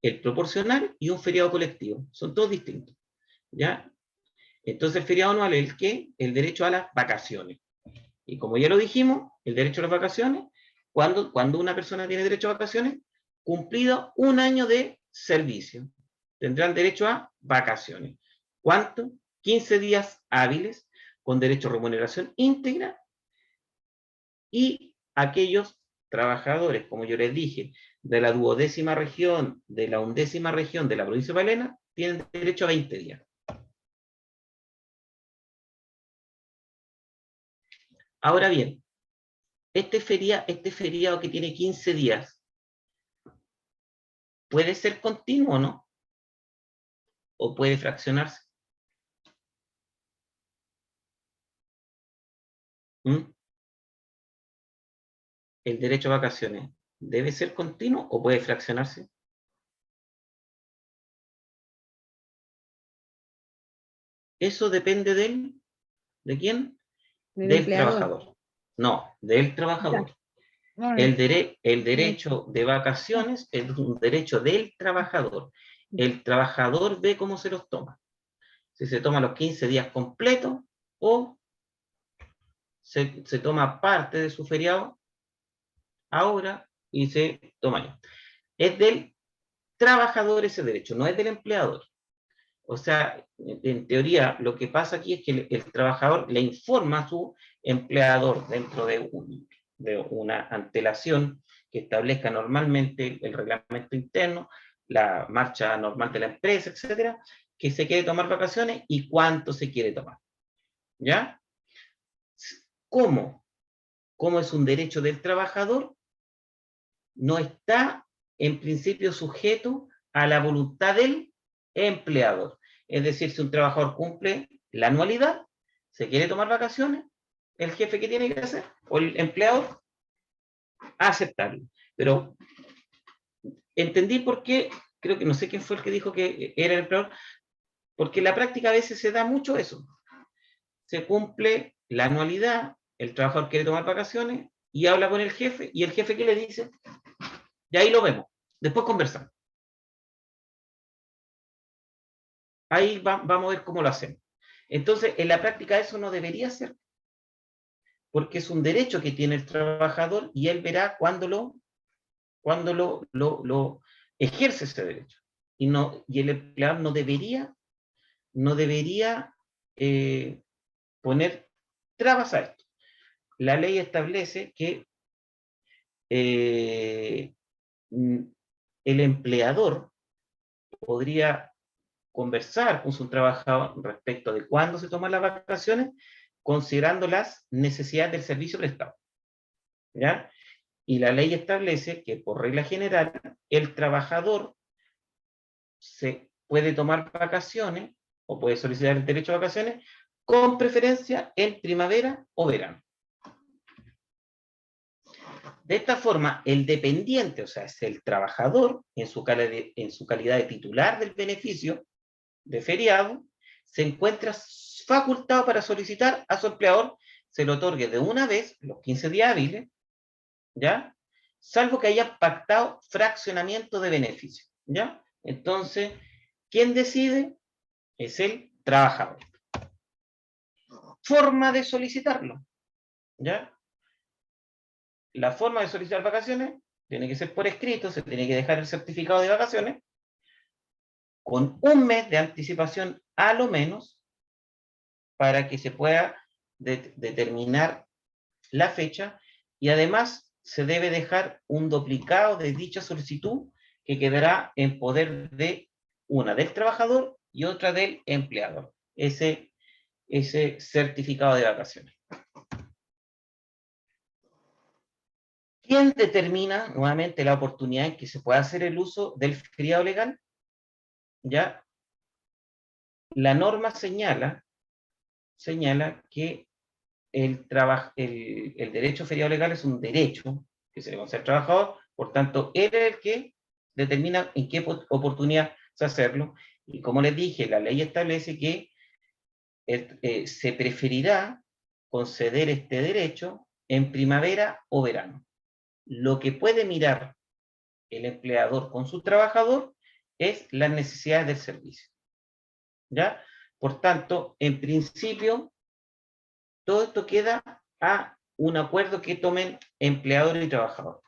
el proporcional y un feriado colectivo. Son todos distintos. ¿Ya? Entonces el feriado anual es el derecho a las vacaciones. Y como ya lo dijimos, el derecho a las vacaciones, cuando una persona tiene derecho a vacaciones, cumplido un año de servicio, tendrán derecho a vacaciones. ¿Cuánto? 15 días hábiles con derecho a remuneración íntegra, y aquellos trabajadores, como yo les dije, de la 12ª región, de la 11ª región de la provincia de Palena, tienen derecho a 20 días. Ahora bien, este feriado que tiene 15 días, ¿puede ser continuo o no? ¿O puede fraccionarse? ¿Mm? ¿El derecho a vacaciones debe ser continuo o puede fraccionarse? Eso depende ¿de quién? Del trabajador. No, del trabajador. El derecho de vacaciones es un derecho del trabajador. El trabajador ve cómo se los toma. Si se toma los 15 días completos o se toma parte de su feriado ahora y se toma ya. Es del trabajador ese derecho, no es del empleador. O sea, en teoría, lo que pasa aquí es que el trabajador le informa a su empleador dentro de una antelación que establezca normalmente el reglamento interno, la marcha normal de la empresa, etcétera, que se quiere tomar vacaciones y cuánto se quiere tomar. ¿Ya? ¿Cómo? ¿Cómo es un derecho del trabajador? No está en principio sujeto a la voluntad del empleador. Es decir, si un trabajador cumple la anualidad, se quiere tomar vacaciones, el jefe que tiene que hacer, o el empleador, aceptarlo. Pero entendí por qué, creo que no sé quién fue el que dijo que era el empleador, porque en la práctica a veces se da mucho eso. Se cumple la anualidad, el trabajador quiere tomar vacaciones y habla con el jefe, y el jefe ¿qué le dice? Y ahí lo vemos. Después conversamos. Ahí vamos a ver cómo lo hacemos. Entonces, en la práctica eso no debería ser, porque es un derecho que tiene el trabajador y él verá cuándo lo ejerce ese derecho. Y el empleador no debería poner trabas a esto. La ley establece que el empleador podría conversar con su trabajador respecto de cuándo se toman las vacaciones, considerando las necesidades del servicio prestado. ¿Ya? Y la ley establece que, por regla general, el trabajador se puede tomar vacaciones o puede solicitar el derecho a vacaciones con preferencia en primavera o verano. De esta forma, el dependiente, o sea, es el trabajador, en su calidad de titular del beneficio de feriado, se encuentra facultado para solicitar a su empleador se le otorgue de una vez los 15 días hábiles, ¿ya? Salvo que haya pactado fraccionamiento de beneficios, ¿ya? Entonces, ¿quién decide? Es el trabajador. Forma de solicitarlo, ¿ya? La forma de solicitar vacaciones tiene que ser por escrito, se tiene que dejar el certificado de vacaciones con un mes de anticipación a lo menos para que se pueda determinar la fecha, y además se debe dejar un duplicado de dicha solicitud que quedará en poder de una del trabajador y otra del empleador, ese certificado de vacaciones. ¿Quién determina nuevamente la oportunidad en que se pueda hacer el uso del feriado legal? Ya la norma señala que el derecho a feriado legal es un derecho que se le concede al trabajador, por tanto, él es el que determina en qué oportunidad se hacerlo, y como les dije, la ley establece que se preferirá conceder este derecho en primavera o verano. Lo que puede mirar el empleador con su trabajador es las necesidades del servicio, ¿ya? Por tanto, en principio, todo esto queda a un acuerdo que tomen empleador y trabajador.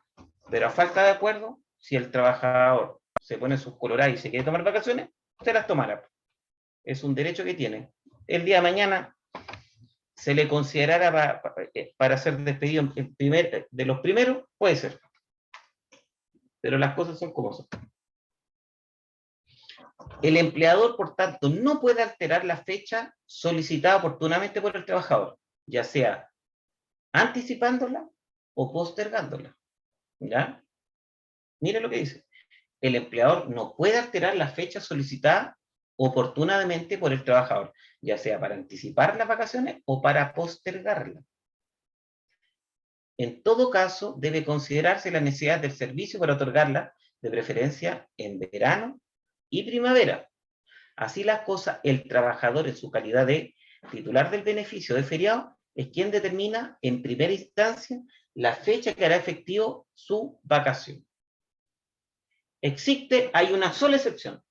Pero a falta de acuerdo, si el trabajador se pone sus coloradas y se quiere tomar vacaciones, se las tomará. Es un derecho que tiene. El día de mañana se le considerará para ser despedido de los primeros, puede ser. Pero las cosas son como son. El empleador, por tanto, no puede alterar la fecha solicitada oportunamente por el trabajador, ya sea anticipándola o postergándola. ¿Ya? Mire lo que dice. El empleador no puede alterar la fecha solicitada oportunamente por el trabajador, ya sea para anticipar las vacaciones o para postergarlas. En todo caso, debe considerarse la necesidad del servicio para otorgarla, de preferencia en verano y primavera. Así las cosas, el trabajador, en su calidad de titular del beneficio de feriado, es quien determina en primera instancia la fecha que hará efectivo su vacación. Hay una sola excepción.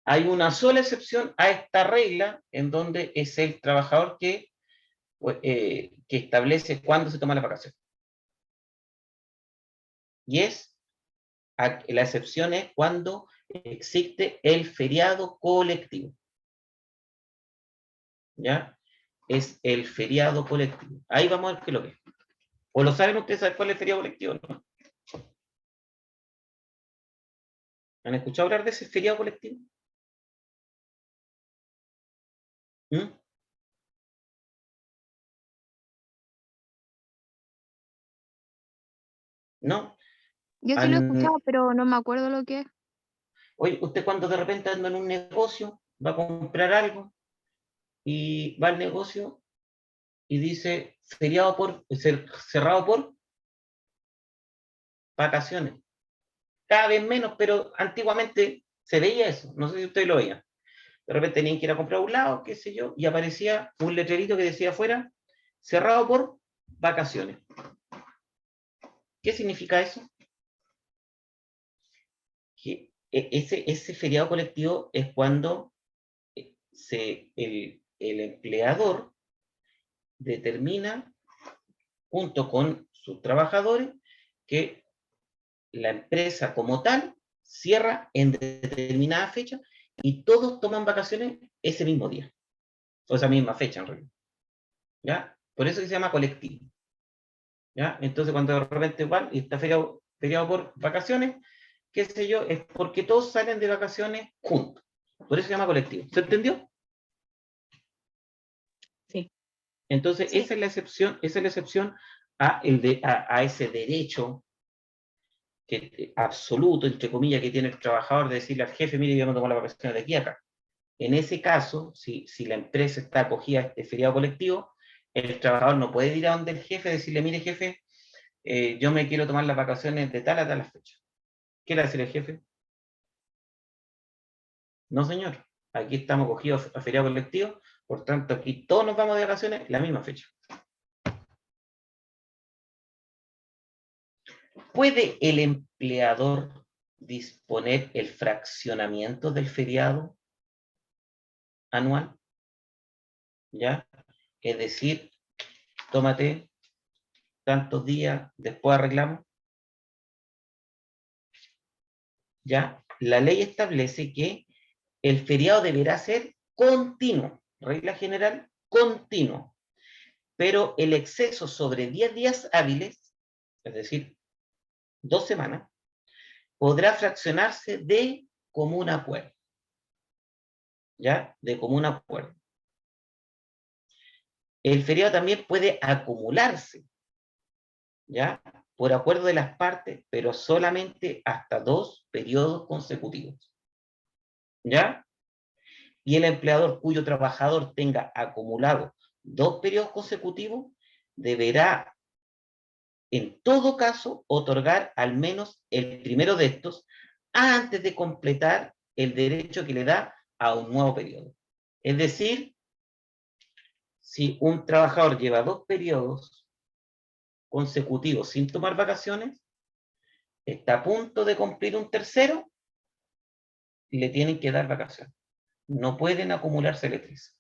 Hay una sola excepción a esta regla, en donde es el trabajador que establece cuándo se toma la vacación. Y la excepción es cuando existe el feriado colectivo. ¿Ya? Es el feriado colectivo. Ahí vamos a ver qué es lo que es. ¿O lo saben ustedes cuál es el feriado colectivo? ¿No? ¿Han escuchado hablar de ese feriado colectivo? ¿Mm? ¿No? Yo sí lo he escuchado, pero no me acuerdo lo que es. Oye, usted cuando de repente anda en un negocio, va a comprar algo, y va al negocio y dice cerrado por vacaciones. Cada vez menos, pero antiguamente se veía eso. No sé si ustedes lo veían. De repente tenían que ir a comprar un lado, qué sé yo, y aparecía un letrerito que decía afuera, cerrado por vacaciones. ¿Qué significa eso? ese feriado colectivo es cuando el empleador determina, junto con sus trabajadores, que la empresa como tal cierra en determinada fecha y todos toman vacaciones ese mismo día, o esa misma fecha en realidad. ¿Ya? Por eso se llama colectivo. ¿Ya? Entonces cuando de repente van y está feriado por vacaciones, qué sé yo, es porque todos salen de vacaciones juntos. Por eso se llama colectivo. ¿Se entendió? Sí. Entonces Sí. esa es la excepción a ese derecho absoluto, entre comillas, que tiene el trabajador de decirle al jefe, mire, yo no tomo las vacaciones de aquí a acá. En ese caso, si la empresa está acogida a este feriado colectivo, el trabajador no puede ir a donde el jefe y decirle, mire jefe, yo me quiero tomar las vacaciones de tal a tal fecha. ¿Qué le va a decir el jefe? No, señor. Aquí estamos acogidos a feriado colectivo, por tanto, aquí todos nos vamos de vacaciones la misma fecha. ¿Puede el empleador disponer el fraccionamiento del feriado anual? ¿Ya? Es decir, tómate tantos días, después arreglamos. ¿Ya? La ley establece que el feriado deberá ser continuo, regla general, continuo. Pero el exceso sobre 10 días hábiles, es decir, 2 semanas, podrá fraccionarse de común acuerdo. ¿Ya? De común acuerdo. El feriado también puede acumularse, ¿ya? Por acuerdo de las partes, pero solamente hasta 2 periodos consecutivos. ¿Ya? Y el empleador cuyo trabajador tenga acumulado 2 periodos consecutivos deberá, en todo caso, otorgar al menos el primero de estos antes de completar el derecho que le da a un nuevo periodo. Es decir, si un trabajador lleva 2 periodos consecutivos sin tomar vacaciones, está a punto de cumplir un tercero y le tienen que dar vacaciones. No pueden acumularse letras.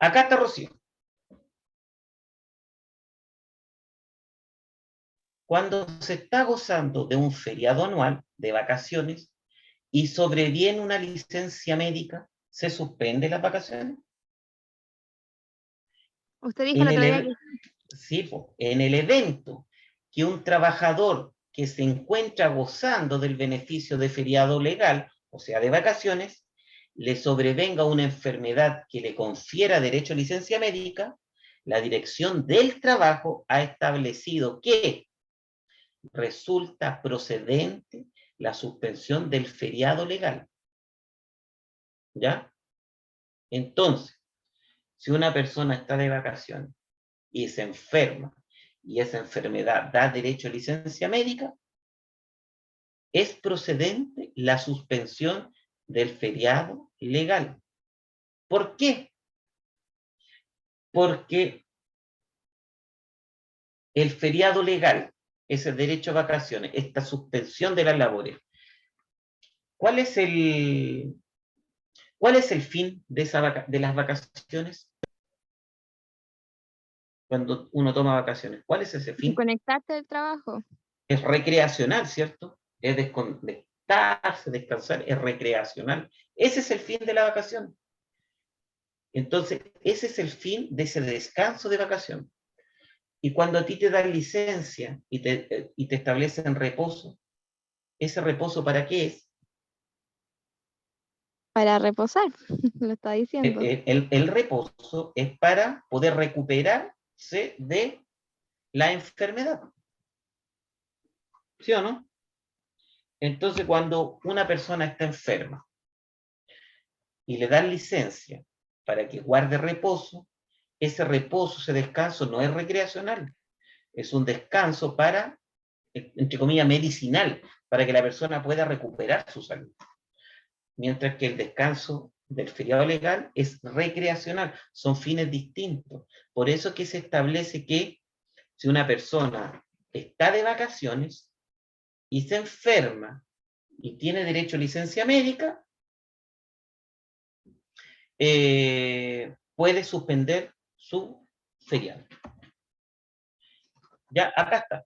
Acá está Rocío. Cuando se está gozando de un feriado anual de vacaciones y sobreviene una licencia médica, ¿se suspende las vacaciones? Usted dijo En el otro día el, que sí, en el evento que un trabajador que se encuentra gozando del beneficio de feriado legal, o sea, de vacaciones, le sobrevenga una enfermedad que le confiera derecho a licencia médica, la Dirección del Trabajo ha establecido que resulta procedente la suspensión del feriado legal. ¿Ya? Entonces, si una persona está de vacaciones y se enferma y esa enfermedad da derecho a licencia médica, es procedente la suspensión del feriado legal. ¿Por qué? Porque el feriado legal, ese derecho a vacaciones, esta suspensión de las labores, ¿cuál es el fin de las vacaciones? Cuando uno toma vacaciones, ¿cuál es ese fin? conectarte del trabajo. Es recreacional, ¿cierto? Es desconectarse, descansar, es recreacional. Ese es el fin de la vacación. Entonces, ese es el fin de ese descanso de vacación. Y cuando a ti te dan licencia y te establecen reposo, ¿ese reposo para qué es? Para reposar, lo está diciendo. El reposo es para poder recuperarse de la enfermedad. ¿Sí o no? Entonces, cuando una persona está enferma y le dan licencia para que guarde reposo, ese reposo, ese descanso no es recreacional, es un descanso para, entre comillas, medicinal, para que la persona pueda recuperar su salud. Mientras que el descanso del feriado legal es recreacional, son fines distintos. Por eso es que se establece que si una persona está de vacaciones y se enferma y tiene derecho a licencia médica, puede suspender su feriado. Ya, acá está.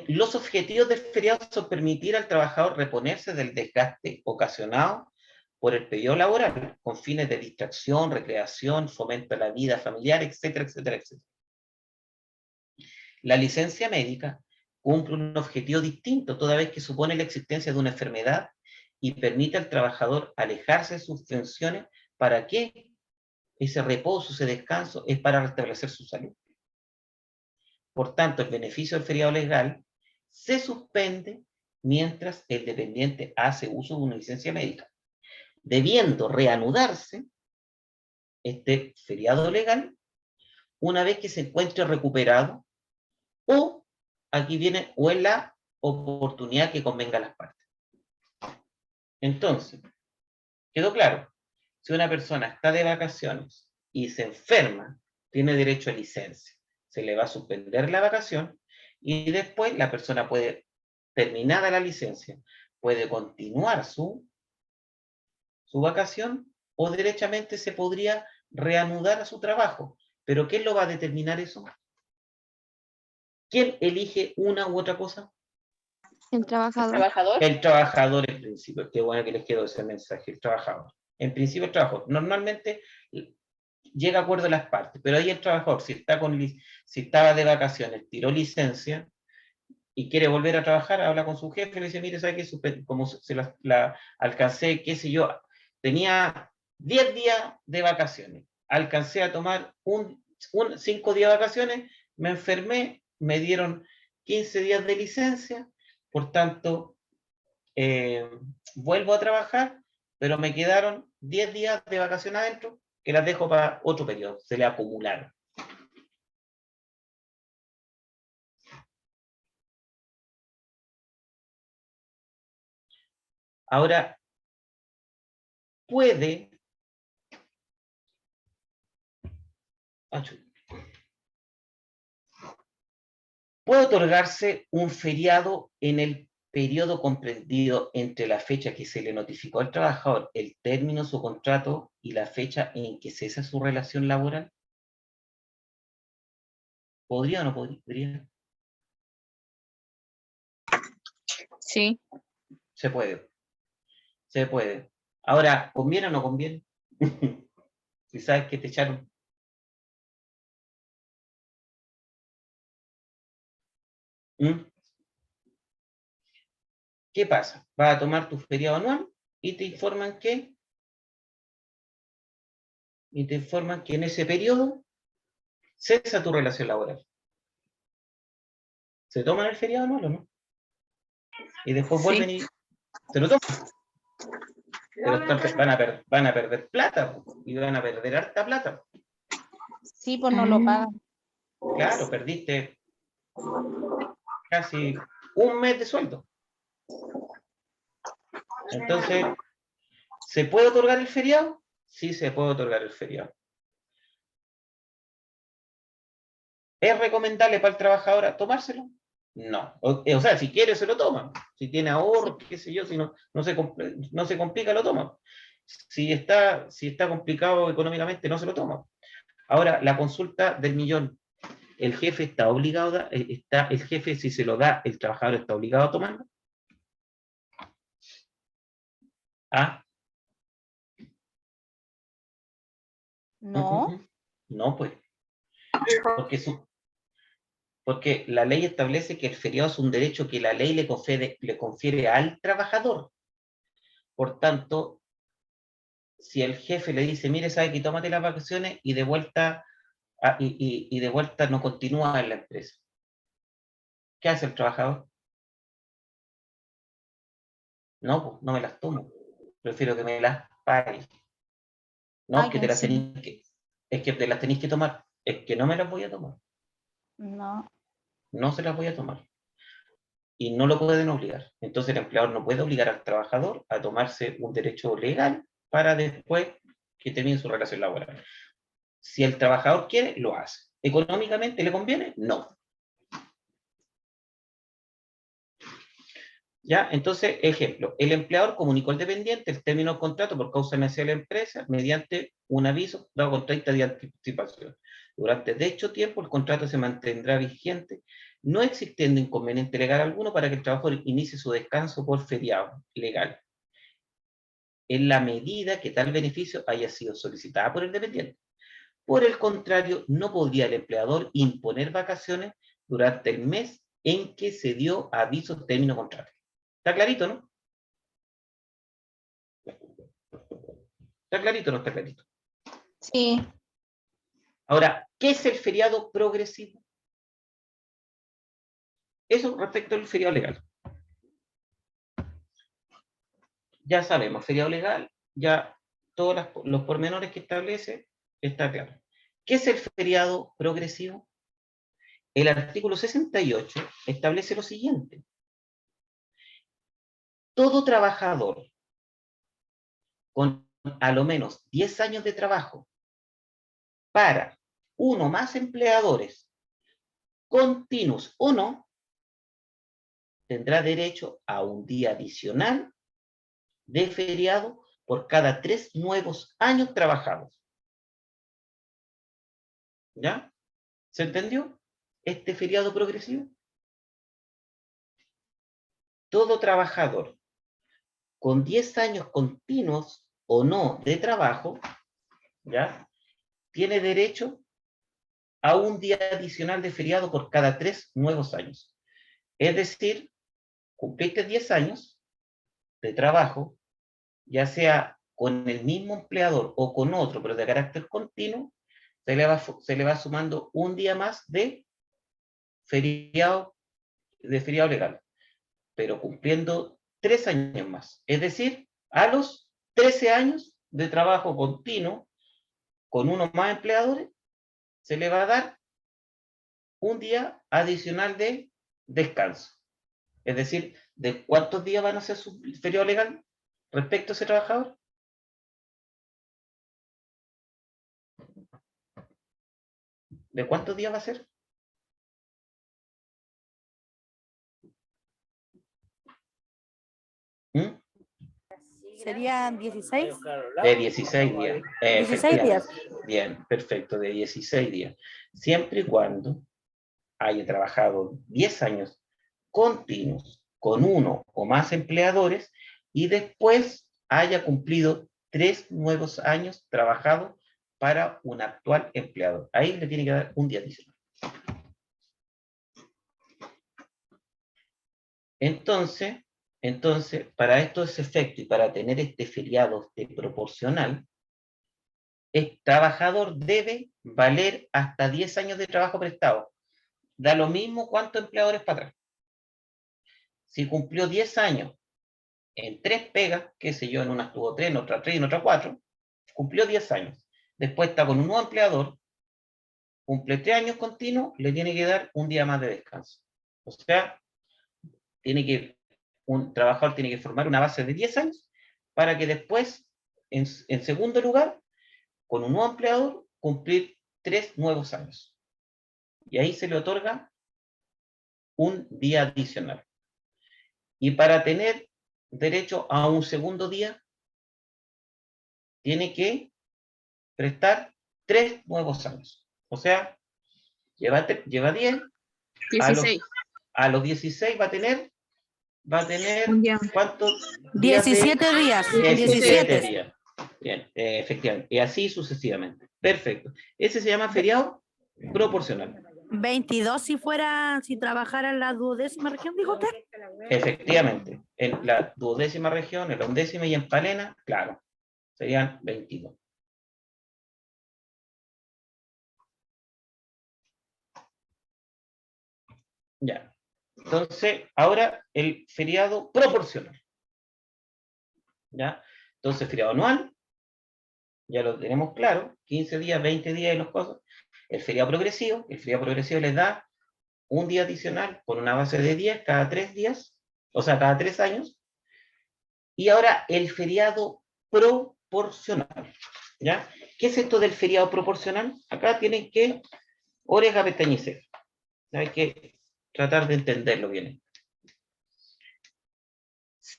Los objetivos del feriado son permitir al trabajador reponerse del desgaste ocasionado por el periodo laboral, con fines de distracción, recreación, fomento de la vida familiar, etcétera, etcétera, etcétera. La licencia médica cumple un objetivo distinto, toda vez que supone la existencia de una enfermedad y permite al trabajador alejarse de sus funciones. ¿Para qué? Ese reposo, ese descanso, es para restablecer su salud. Por tanto, el beneficio del feriado legal se suspende mientras el dependiente hace uso de una licencia médica, debiendo reanudarse este feriado legal una vez que se encuentre recuperado, o aquí viene, o en la oportunidad que convenga a las partes. Entonces, ¿quedó claro? Si una persona está de vacaciones y se enferma, tiene derecho a licencia. Se le va a suspender la vacación y después la persona puede, terminada la licencia, puede continuar su vacación, o derechamente se podría reanudar a su trabajo. ¿Pero quién lo va a determinar eso? ¿Quién elige una u otra cosa? El ¿El trabajador. trabajador? El trabajador en principio. Qué bueno que les quedó ese mensaje, el trabajador. En principio el trabajador. Normalmente llega a acuerdo de las partes, pero ahí el trabajador, si estaba de vacaciones, tiró licencia y quiere volver a trabajar, habla con su jefe y le dice, mire, ¿sabe qué? Como se la alcancé, qué sé yo, tenía 10 días de vacaciones, alcancé a tomar 5 días de vacaciones, me enfermé, me dieron 15 días de licencia, por tanto, vuelvo a trabajar, pero me quedaron 10 días de vacaciones adentro, que las dejo para otro periodo, se le acumularon. Ahora, puede otorgarse un feriado en el periodo comprendido entre la fecha que se le notificó al trabajador el término de su contrato y la fecha en que cesa su relación laboral. ¿Podría o no podría? Sí. Se puede. Se puede. Ahora, ¿conviene o no conviene? Si sabes que te echaron. ¿Mm? ¿Qué pasa? Vas a tomar tu feriado anual y te informan que en ese periodo cesa tu relación laboral. ¿Se toman el feriado anual o no? Y después vuelven y se lo toman. Pero van a perder plata, y van a perder harta plata. Sí, pues no lo pagan. Claro, perdiste casi un mes de sueldo. Entonces, ¿se puede otorgar el feriado? Sí, se puede otorgar el feriado. ¿Es recomendable para el trabajador tomárselo? No. O sea, si quiere se lo toma. Si tiene ahorro, qué sé yo, si no se complica, lo toma. Si está complicado económicamente, no se lo toma. Ahora, la consulta del millón. ¿El jefe está obligado el jefe, si se lo da, el trabajador está obligado a tomarlo? ¿Ah? No. No, pues. Porque la ley establece que el feriado es un derecho que la ley le confiere al trabajador. Por tanto, si el jefe le dice, mire, sabe que tómate las vacaciones y de vuelta, y de vuelta no continúa en la empresa, ¿qué hace el trabajador? No, pues no me las tomo. Prefiero que me las pague. No, Ay, que te las sí. es que te las tenéis que tomar. Es que no me las voy a tomar. No. No se las voy a tomar. Y no lo pueden obligar. Entonces el empleador no puede obligar al trabajador a tomarse un derecho legal para después que termine su relación laboral. Si el trabajador quiere, lo hace. ¿Económicamente le conviene? No. ¿Ya? Entonces, ejemplo, el empleador comunicó al dependiente el término del contrato por causa de necesidad de la empresa mediante un aviso dado con 30 días de anticipación. Durante dicho tiempo, el contrato se mantendrá vigente, no existiendo inconveniente legal alguno para que el trabajador inicie su descanso por feriado legal, en la medida que tal beneficio haya sido solicitado por el dependiente. Por el contrario, no podría el empleador imponer vacaciones durante el mes en que se dio aviso término contrato. ¿Está clarito, no? ¿Está clarito o no está clarito? Sí. Ahora, ¿qué es el feriado progresivo? Eso respecto al feriado legal. Ya sabemos, feriado legal, ya todos los pormenores que establece, está claro. ¿Qué es el feriado progresivo? El artículo 68 establece lo siguiente. Todo trabajador con a lo menos 10 años de trabajo para uno o más empleadores, continuos o no, tendrá derecho a un día adicional de feriado por cada 3 nuevos años trabajados. ¿Ya? ¿Se entendió? Este feriado progresivo. Todo trabajador con 10 años continuos o no de trabajo, ¿ya? Tiene derecho a un día adicional de feriado por cada 3 nuevos años. Es decir, cumpliste 10 años de trabajo, ya sea con el mismo empleador o con otro, pero de carácter continuo, se le va sumando un día más de feriado legal, pero cumpliendo 3 años más. Es decir, a los 13 años de trabajo continuo con uno más empleadores, se le va a dar un día adicional de descanso. Es decir, ¿de cuántos días van a ser su feriado legal respecto a ese trabajador? ¿De cuántos días va a ser? ¿Mm? Serían 16. De 16 días. 16 días. Bien, perfecto, de 16 días. Siempre y cuando haya trabajado 10 años continuos con uno o más empleadores y después haya cumplido 3 nuevos años trabajados para un actual empleador. Ahí le tiene que dar un día adicional. Entonces, para estos efectos y para tener este feriado proporcional, el trabajador debe valer hasta 10 años de trabajo prestado. Da lo mismo cuántos empleadores para atrás. Si cumplió 10 años en 3 pegas, qué sé yo, en una estuvo 3, en otra 3 y en otra 4, cumplió 10 años. Después está con un nuevo empleador, cumple 3 años continuos, le tiene que dar un día más de descanso. O sea, un trabajador tiene que formar una base de 10 años para que después, en segundo lugar, con un nuevo empleador, cumplir 3 nuevos años. Y ahí se le otorga un día adicional. Y para tener derecho a un segundo día, tiene prestar 3 nuevos años. O sea, lleva 10, 16. a los 16 va a tener Un día. ¿cuántos días? 17 días. 17 días. Bien, efectivamente. Y así sucesivamente. Perfecto. Ese se llama feriado proporcional. 22 si trabajara en la 12ª región, dijo usted. Efectivamente. En la 12ª región, en la 11ª y en Palena, claro, serían 22. Ya. Entonces, ahora el feriado proporcional. ¿Ya? Entonces, feriado anual, ya lo tenemos claro, 15 días, 20 días y los cosas. El feriado progresivo les da un día adicional con una base de 10 cada 3 días, o sea, cada 3 años. Y ahora el feriado proporcional. ¿Ya? ¿Qué es esto del feriado proporcional? Acá tienen que oreja pestañecer. Hay que tratar de entenderlo bien.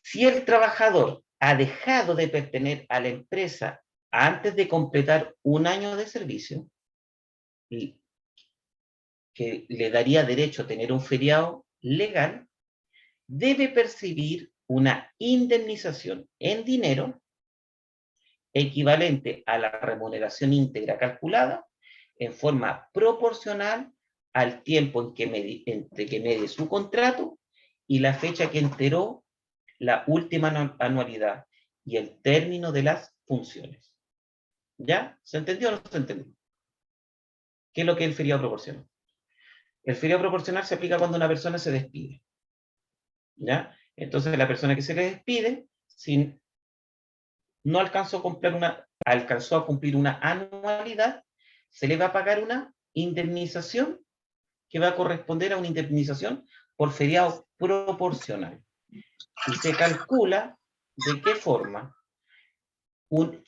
Si el trabajador ha dejado de pertenecer a la empresa antes de completar un año de servicio, y que le daría derecho a tener un feriado legal, debe percibir una indemnización en dinero equivalente a la remuneración íntegra calculada en forma proporcional al tiempo entre que medie su contrato y la fecha que enteró la última anualidad y el término de las funciones. ¿Ya? ¿Se entendió o no se entendió? ¿Qué es lo que es el feriado proporcional? El feriado proporcional se aplica cuando una persona se despide. ¿Ya? Entonces la persona que se le despide, si no alcanzó a cumplir una anualidad, se le va a pagar una indemnización que va a corresponder a una indemnización por feriado proporcional. Y se calcula de qué forma.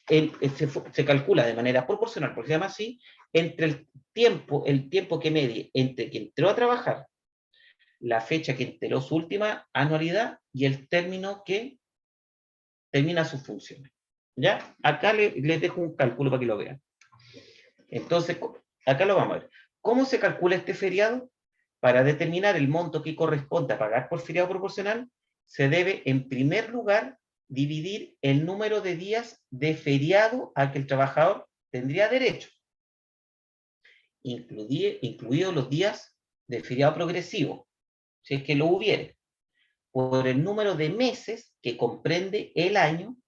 Se calcula de manera proporcional, porque se llama así, entre el tiempo que medie entre que entró a trabajar, la fecha que enteró su última anualidad y el término que termina sus funciones. ¿Ya? Acá les dejo un cálculo para que lo vean. Entonces, acá lo vamos a ver. ¿Cómo se calcula este feriado? Para determinar el monto que corresponde a pagar por feriado proporcional, se debe, en primer lugar, dividir el número de días de feriado al que el trabajador tendría derecho, incluidos los días de feriado progresivo, si es que lo hubiere, por el número de meses que comprende el año,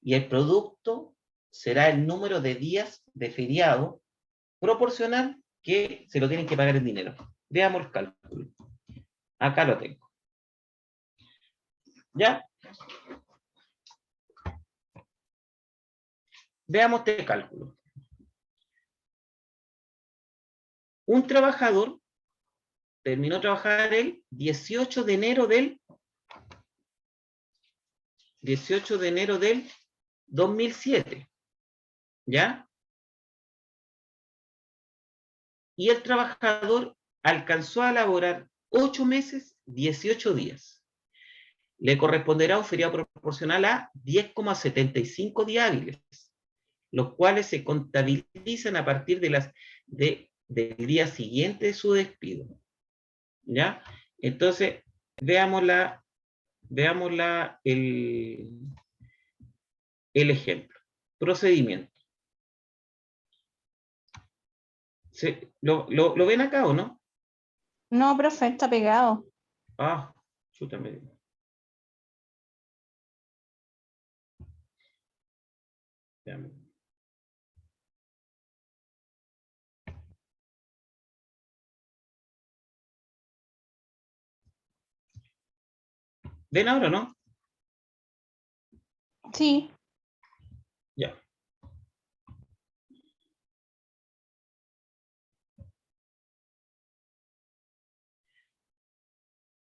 y el producto será el número de días de feriado proporcional que se lo tienen que pagar en dinero. Veamos el cálculo. Acá lo tengo. ¿Ya? Veamos este cálculo. Un trabajador terminó de trabajar el 18 de enero del 2007. ¿Ya? Y el trabajador alcanzó a laborar 8 meses, 18 días. Le corresponderá un feriado proporcional a 10,75 días hábiles, los cuales se contabilizan a partir del día siguiente de su despido. ¿Ya? Entonces, veamos el ejemplo. Procedimiento. ¿Lo ven acá o no? No, profe, está pegado. Ah, chútame. ¿Ven ahora o no? Sí. Ya.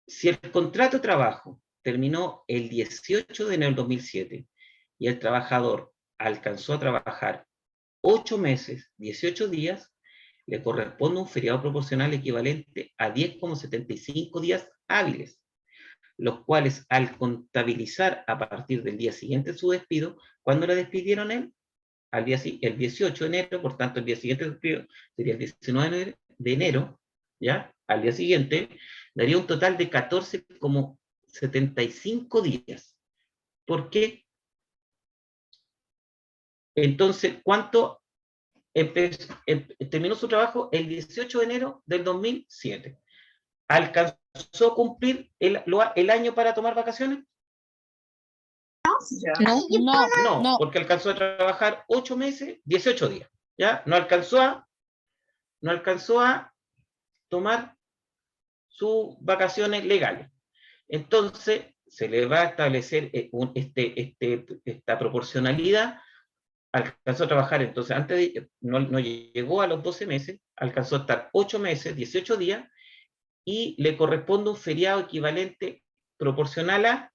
Si el contrato de trabajo terminó el 18 de enero del 2007 y el trabajador alcanzó a trabajar 8 meses, 18 días, le corresponde un feriado proporcional equivalente a 10,75 días hábiles, los cuales al contabilizar a partir del día siguiente de su despido, cuando le despidieron el 18 de enero, por tanto el día siguiente del despido sería el 19 de enero, ¿ya? Al día siguiente, daría un total de 14,75 días. ¿Por qué? Entonces, ¿cuánto terminó su trabajo? El 18 de enero del 2007. ¿Alcanzó a cumplir el año para tomar vacaciones? No, porque alcanzó a trabajar 8 meses, 18 días. ¿Ya? No alcanzó a tomar sus vacaciones legales. Entonces, se le va a establecer esta proporcionalidad. Alcanzó a trabajar, entonces, no llegó a los 12 meses, alcanzó a estar 8 meses, 18 días, y le corresponde un feriado equivalente proporcional a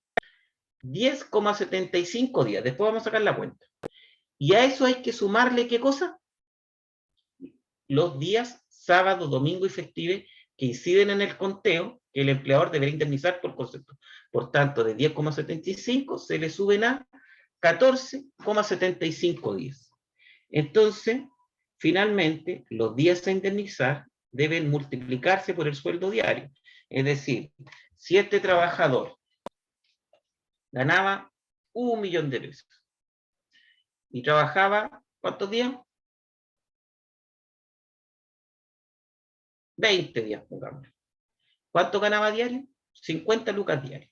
10,75 días. Después vamos a sacar la cuenta. Y a eso hay que sumarle, ¿qué cosa? Los días sábado, domingo y festive que inciden en el conteo, el empleador deberá indemnizar por concepto. Por tanto, de 10,75 se le suben a 14,75 días. Entonces, finalmente, los días a indemnizar deben multiplicarse por el sueldo diario. Es decir, si este trabajador ganaba 1.000.000 de pesos y trabajaba, ¿cuántos días? 20 días, pongamos. ¿Cuánto ganaba diario? 50 lucas diarias.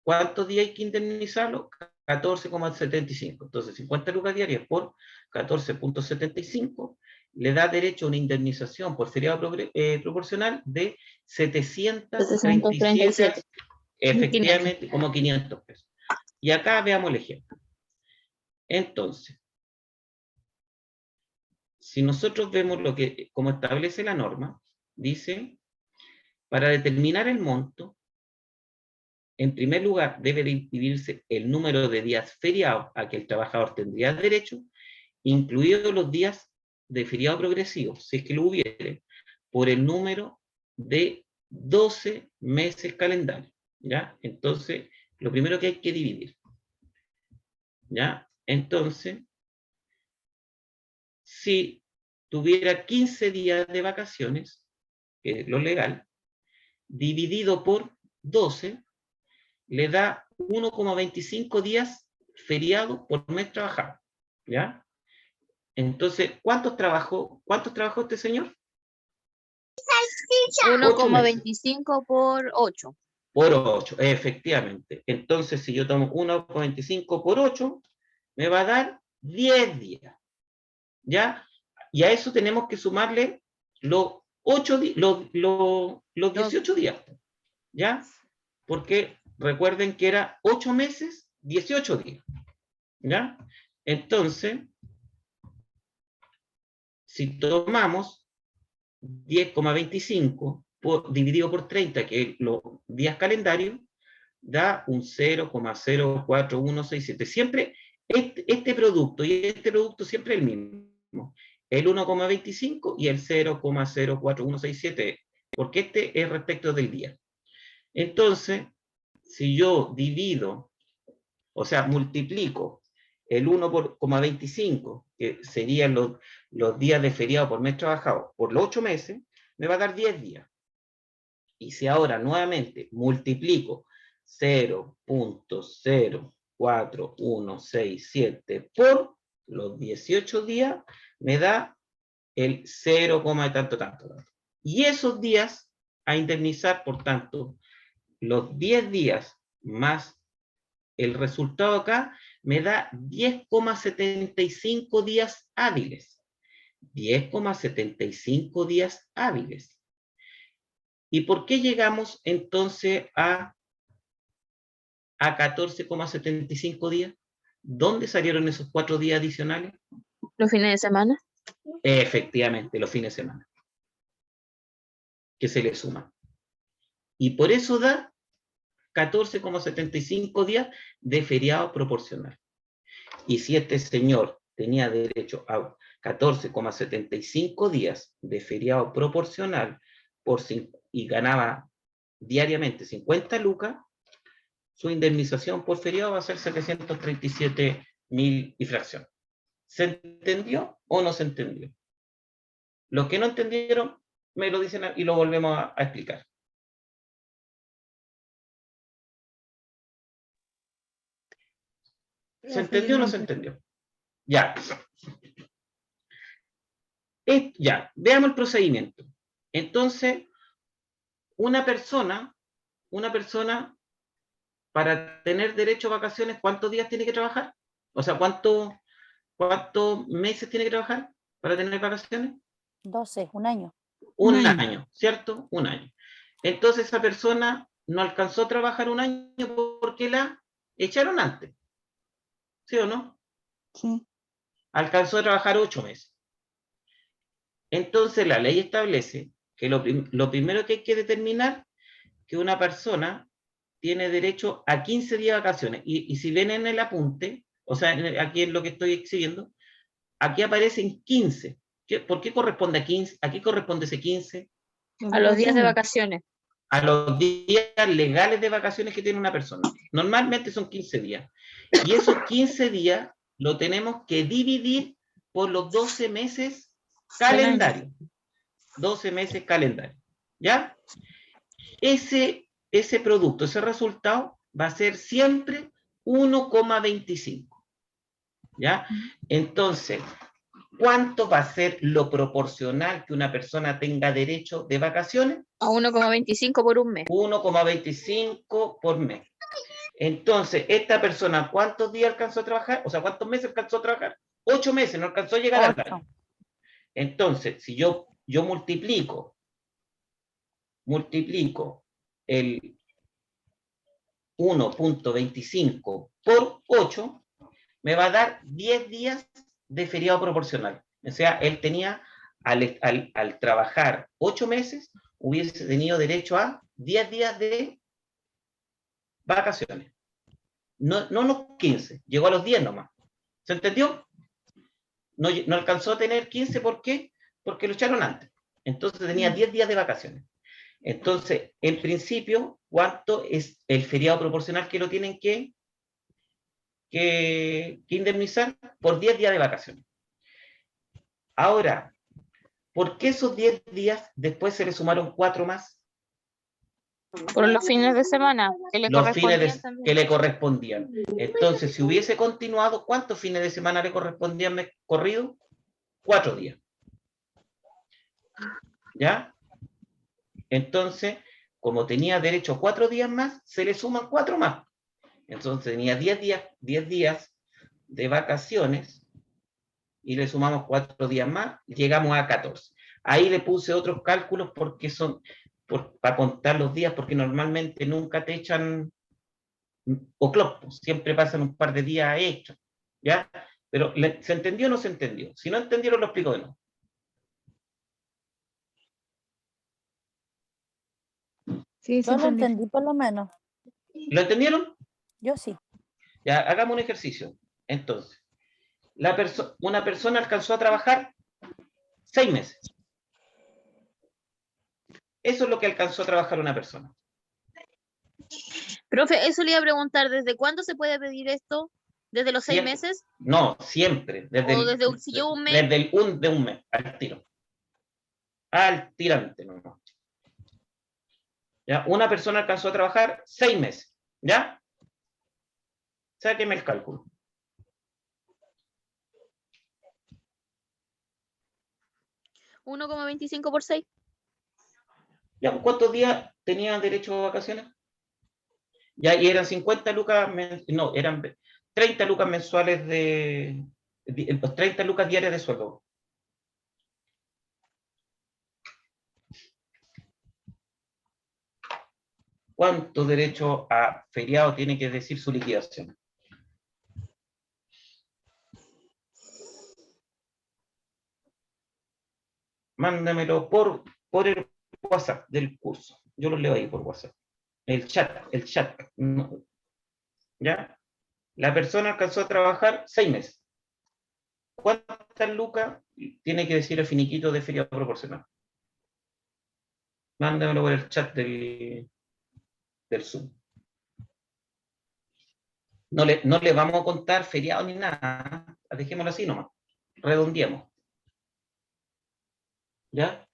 ¿Cuántos días hay que indemnizarlo? 14,75. Entonces, 50 lucas diarias por 14,75 le da derecho a una indemnización por feriado proporcional de 737, efectivamente, como 500 pesos. Y acá veamos el ejemplo. Entonces, si nosotros vemos lo que, como establece la norma, dice, para determinar el monto, en primer lugar, debe dividirse el número de días feriados a que el trabajador tendría derecho, incluidos los días de feriado progresivo, si es que lo hubiere, por el número de 12 meses calendarios, ¿ya? Entonces, lo primero que hay que dividir, ¿ya? Entonces, si tuviera 15 días de vacaciones, que es lo legal, dividido por 12, le da 1,25 días feriado por mes trabajado, ¿ya? Entonces, ¿cuántos trabajó este señor? 1,25 por 8. Por 8, efectivamente. Entonces, si yo tomo 1,25 por 8, me va a dar 10 días, ¿ya? Y a eso tenemos que sumarle los 18 días, ¿ya? Porque recuerden que era 8 meses, 18 días, ¿ya? Entonces, si tomamos 10,25 dividido por 30, que es los días calendarios, da un 0,04167. Siempre este producto y este producto siempre el mismo. El 1,25 y el 0,04167, porque este es respecto del día. Entonces, si yo divido, o sea, multiplico el 1,25, que serían los días de feriado por mes trabajado, por los 8 meses, me va a dar 10 días. Y si ahora nuevamente multiplico 0,04167 por los 18 días, me da el 0, tanto. Y esos días a indemnizar, por tanto, los 10 días más el resultado acá, me da 10,75 días hábiles. 10,75 días hábiles. ¿Y por qué llegamos entonces a 14,75 días? ¿Dónde salieron esos 4 días adicionales? ¿Los fines de semana? Efectivamente, los fines de semana. Que se le suman. Y por eso da 14,75 días de feriado proporcional. Y si este señor tenía derecho a 14,75 días de feriado proporcional y ganaba diariamente 50 lucas, su indemnización por feriado va a ser 737.000 y fracción. ¿Se entendió o no se entendió? Los que no entendieron, me lo dicen y lo volvemos a explicar. ¿Se entendió o no se entendió? Ya. Ya, veamos el procedimiento. Entonces, una persona, para tener derecho a vacaciones, ¿cuántos días tiene que trabajar? O sea, ¿cuántos meses tiene que trabajar para tener vacaciones? 12, un año. Un año, ¿cierto? Un año. Entonces, esa persona no alcanzó a trabajar un año porque la echaron antes. ¿Sí o no? Sí. Alcanzó a trabajar 8 meses. Entonces, la ley establece que lo primero que hay que determinar que una persona tiene derecho a 15 días de vacaciones. Y si ven en el apunte, o sea, aquí en lo que estoy exhibiendo, aquí aparecen 15. ¿Por qué corresponde a 15? ¿A qué corresponde ese 15? A los días de vacaciones. a los días legales de vacaciones que tiene una persona. Normalmente son 15 días. Y esos 15 días lo tenemos que dividir por los 12 meses calendario. 12 meses calendario. ¿Ya? Ese producto, ese resultado va a ser siempre 1,25. ¿Ya? Entonces, ¿cuánto va a ser lo proporcional que una persona tenga derecho de vacaciones? A 1,25 por un mes. 1,25 por mes. Entonces, esta persona, ¿cuántos días alcanzó a trabajar? O sea, ¿cuántos meses alcanzó a trabajar? 8 meses, no alcanzó a llegar al año. Entonces, si yo multiplico el 1,25 por 8, me va a dar 10 días de feriado proporcional. O sea, él tenía, al trabajar 8 meses, hubiese tenido derecho a 10 días de vacaciones. No los 15, llegó a los 10 nomás. ¿Se entendió? No alcanzó a tener 15, ¿por qué? Porque lo echaron antes. Entonces tenía 10 días de vacaciones. Entonces, en principio, ¿cuánto es el feriado proporcional que lo tienen que indemnizar? Por 10 días de vacaciones. Ahora, ¿por qué esos 10 días después se le sumaron 4 más? Por los fines de semana que le Los fines correspondían también. que le correspondían. Entonces, si hubiese continuado, ¿cuántos fines de semana le correspondían corrido? 4 días. ¿Ya? Entonces, como tenía derecho a 4 días más, se le suman 4 más. Entonces tenía 10 días de vacaciones y le sumamos 4 días más, llegamos a 14. Ahí le puse otros cálculos porque para contar los días, porque normalmente nunca te echan clock, siempre pasan un par de días extra, ¿ya? Pero, ¿se entendió o no se entendió? Si no entendieron, lo explico de nuevo. Sí, Yo lo entendí por lo menos. ¿Lo entendieron? Yo sí. Ya, hagamos un ejercicio. Entonces, una persona alcanzó a trabajar 6 meses. Eso es lo que alcanzó a trabajar una persona. Profe, eso le iba a preguntar, ¿desde cuándo se puede pedir esto? ¿Desde los 6 meses? No, siempre. Si llevo un mes. Desde de un mes, al tiro. Al tirante, no. ¿Ya? Una persona alcanzó a trabajar 6 meses. ¿Ya? Sáqueme el cálculo. ¿1,25 por 6? ¿Ya? ¿Cuántos días tenía derecho a vacaciones? Ya, y eran 50 lucas, no, eran 30 lucas mensuales 30 lucas diarias de sueldo. ¿Cuánto derecho a feriado tiene que decir su liquidación? Mándamelo por el WhatsApp del curso. Yo lo leo ahí por WhatsApp. El chat. ¿Ya? La persona alcanzó a trabajar 6 meses. ¿Cuántas lucas tiene que decir el finiquito de feriado proporcional? Mándamelo por el chat del Zoom. No le vamos a contar feriado ni nada. Dejémoslo así nomás. Redondeemos. ¿Ya?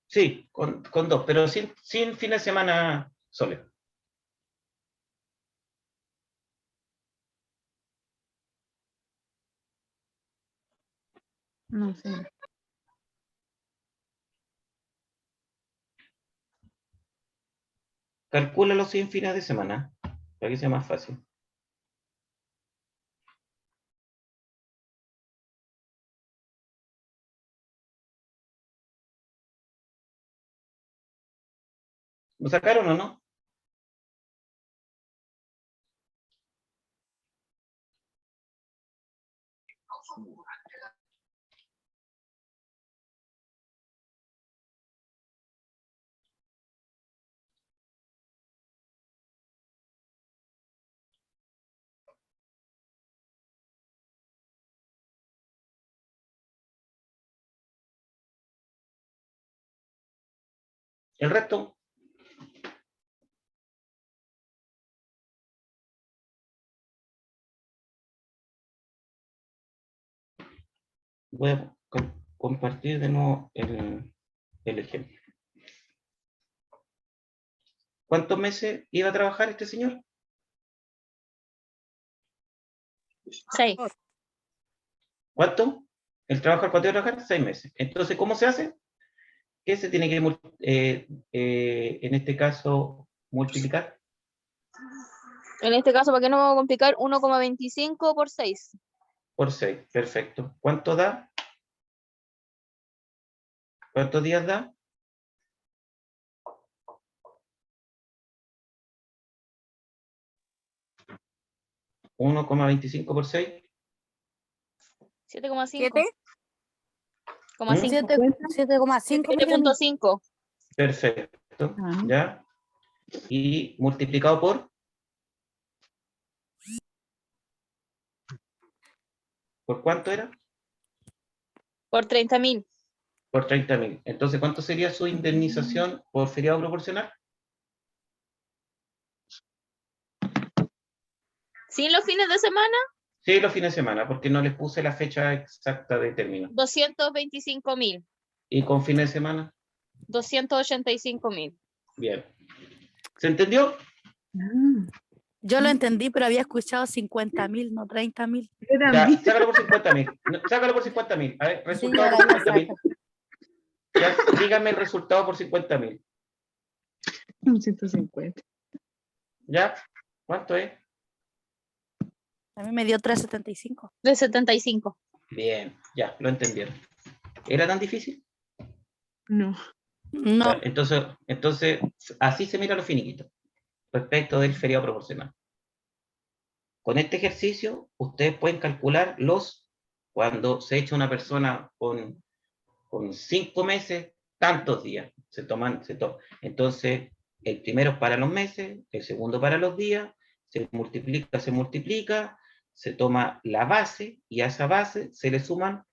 Sí, con 2, pero sin fin de semana solo. No sé. Calcúlalo sin fines de semana, para que sea más fácil. ¿Lo sacaron o no? El resto. Voy a compartir de nuevo el ejemplo. ¿Cuántos meses iba a trabajar este señor? 6. ¿Cuánto? El trabajo al cual iba a trabajar, 6 meses. Entonces, ¿cómo se hace? ¿Qué se tiene que, en este caso, multiplicar? En este caso, ¿para qué no vamos a complicar? 1,25 por 6. Por 6, perfecto. ¿Cuánto da? ¿Cuántos días da? ¿1,25 por 6? 7,5. 7,5 millones. 7,5. Perfecto. Ah. ¿Ya? Y multiplicado por... ¿Por cuánto era? Por 30.000. Por 30.000. Entonces, ¿cuánto sería su indemnización por feriado proporcional? ¿Sin los fines de semana? Sí, los fines de semana, porque no les puse la fecha exacta de término. 225.000. ¿Y con fines de semana? 285.000. Bien. ¿Se entendió? Yo lo entendí, pero había escuchado 50.000, no 30.000. Ya, sácalo por 50.000. No, sácalo por 50.000. A ver, Sí, resultado ya por la 50.000. Ya, dígame el resultado por 50.000. 150. ¿Ya? ¿Cuánto es? A mí me dio 375. De 75. Bien, ya, lo entendieron. ¿Era tan difícil? No. No, Ya, entonces, así se mira los finiquitos respecto del feriado proporcional. Con este ejercicio, ustedes pueden calcular cuando se echa una persona con 5 meses, tantos días se toman. Entonces, el primero es para los meses, el segundo para los días, se multiplica, se toma la base y a esa base se le suman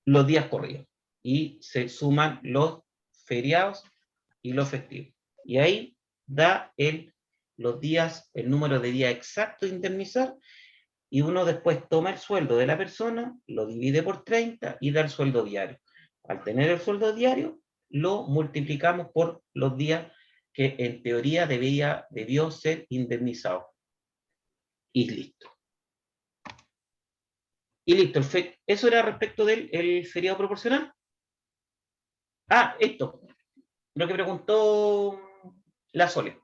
los días corridos y se suman los feriados y los festivos. Y ahí da el número de días exacto a indemnizar, y uno después toma el sueldo de la persona, lo divide por 30 y da el sueldo diario. Al tener el sueldo diario, lo multiplicamos por los días que en teoría debió ser indemnizado. Y listo. Y listo. Eso era respecto del feriado proporcional. Ah, esto. Lo que preguntó la Sole.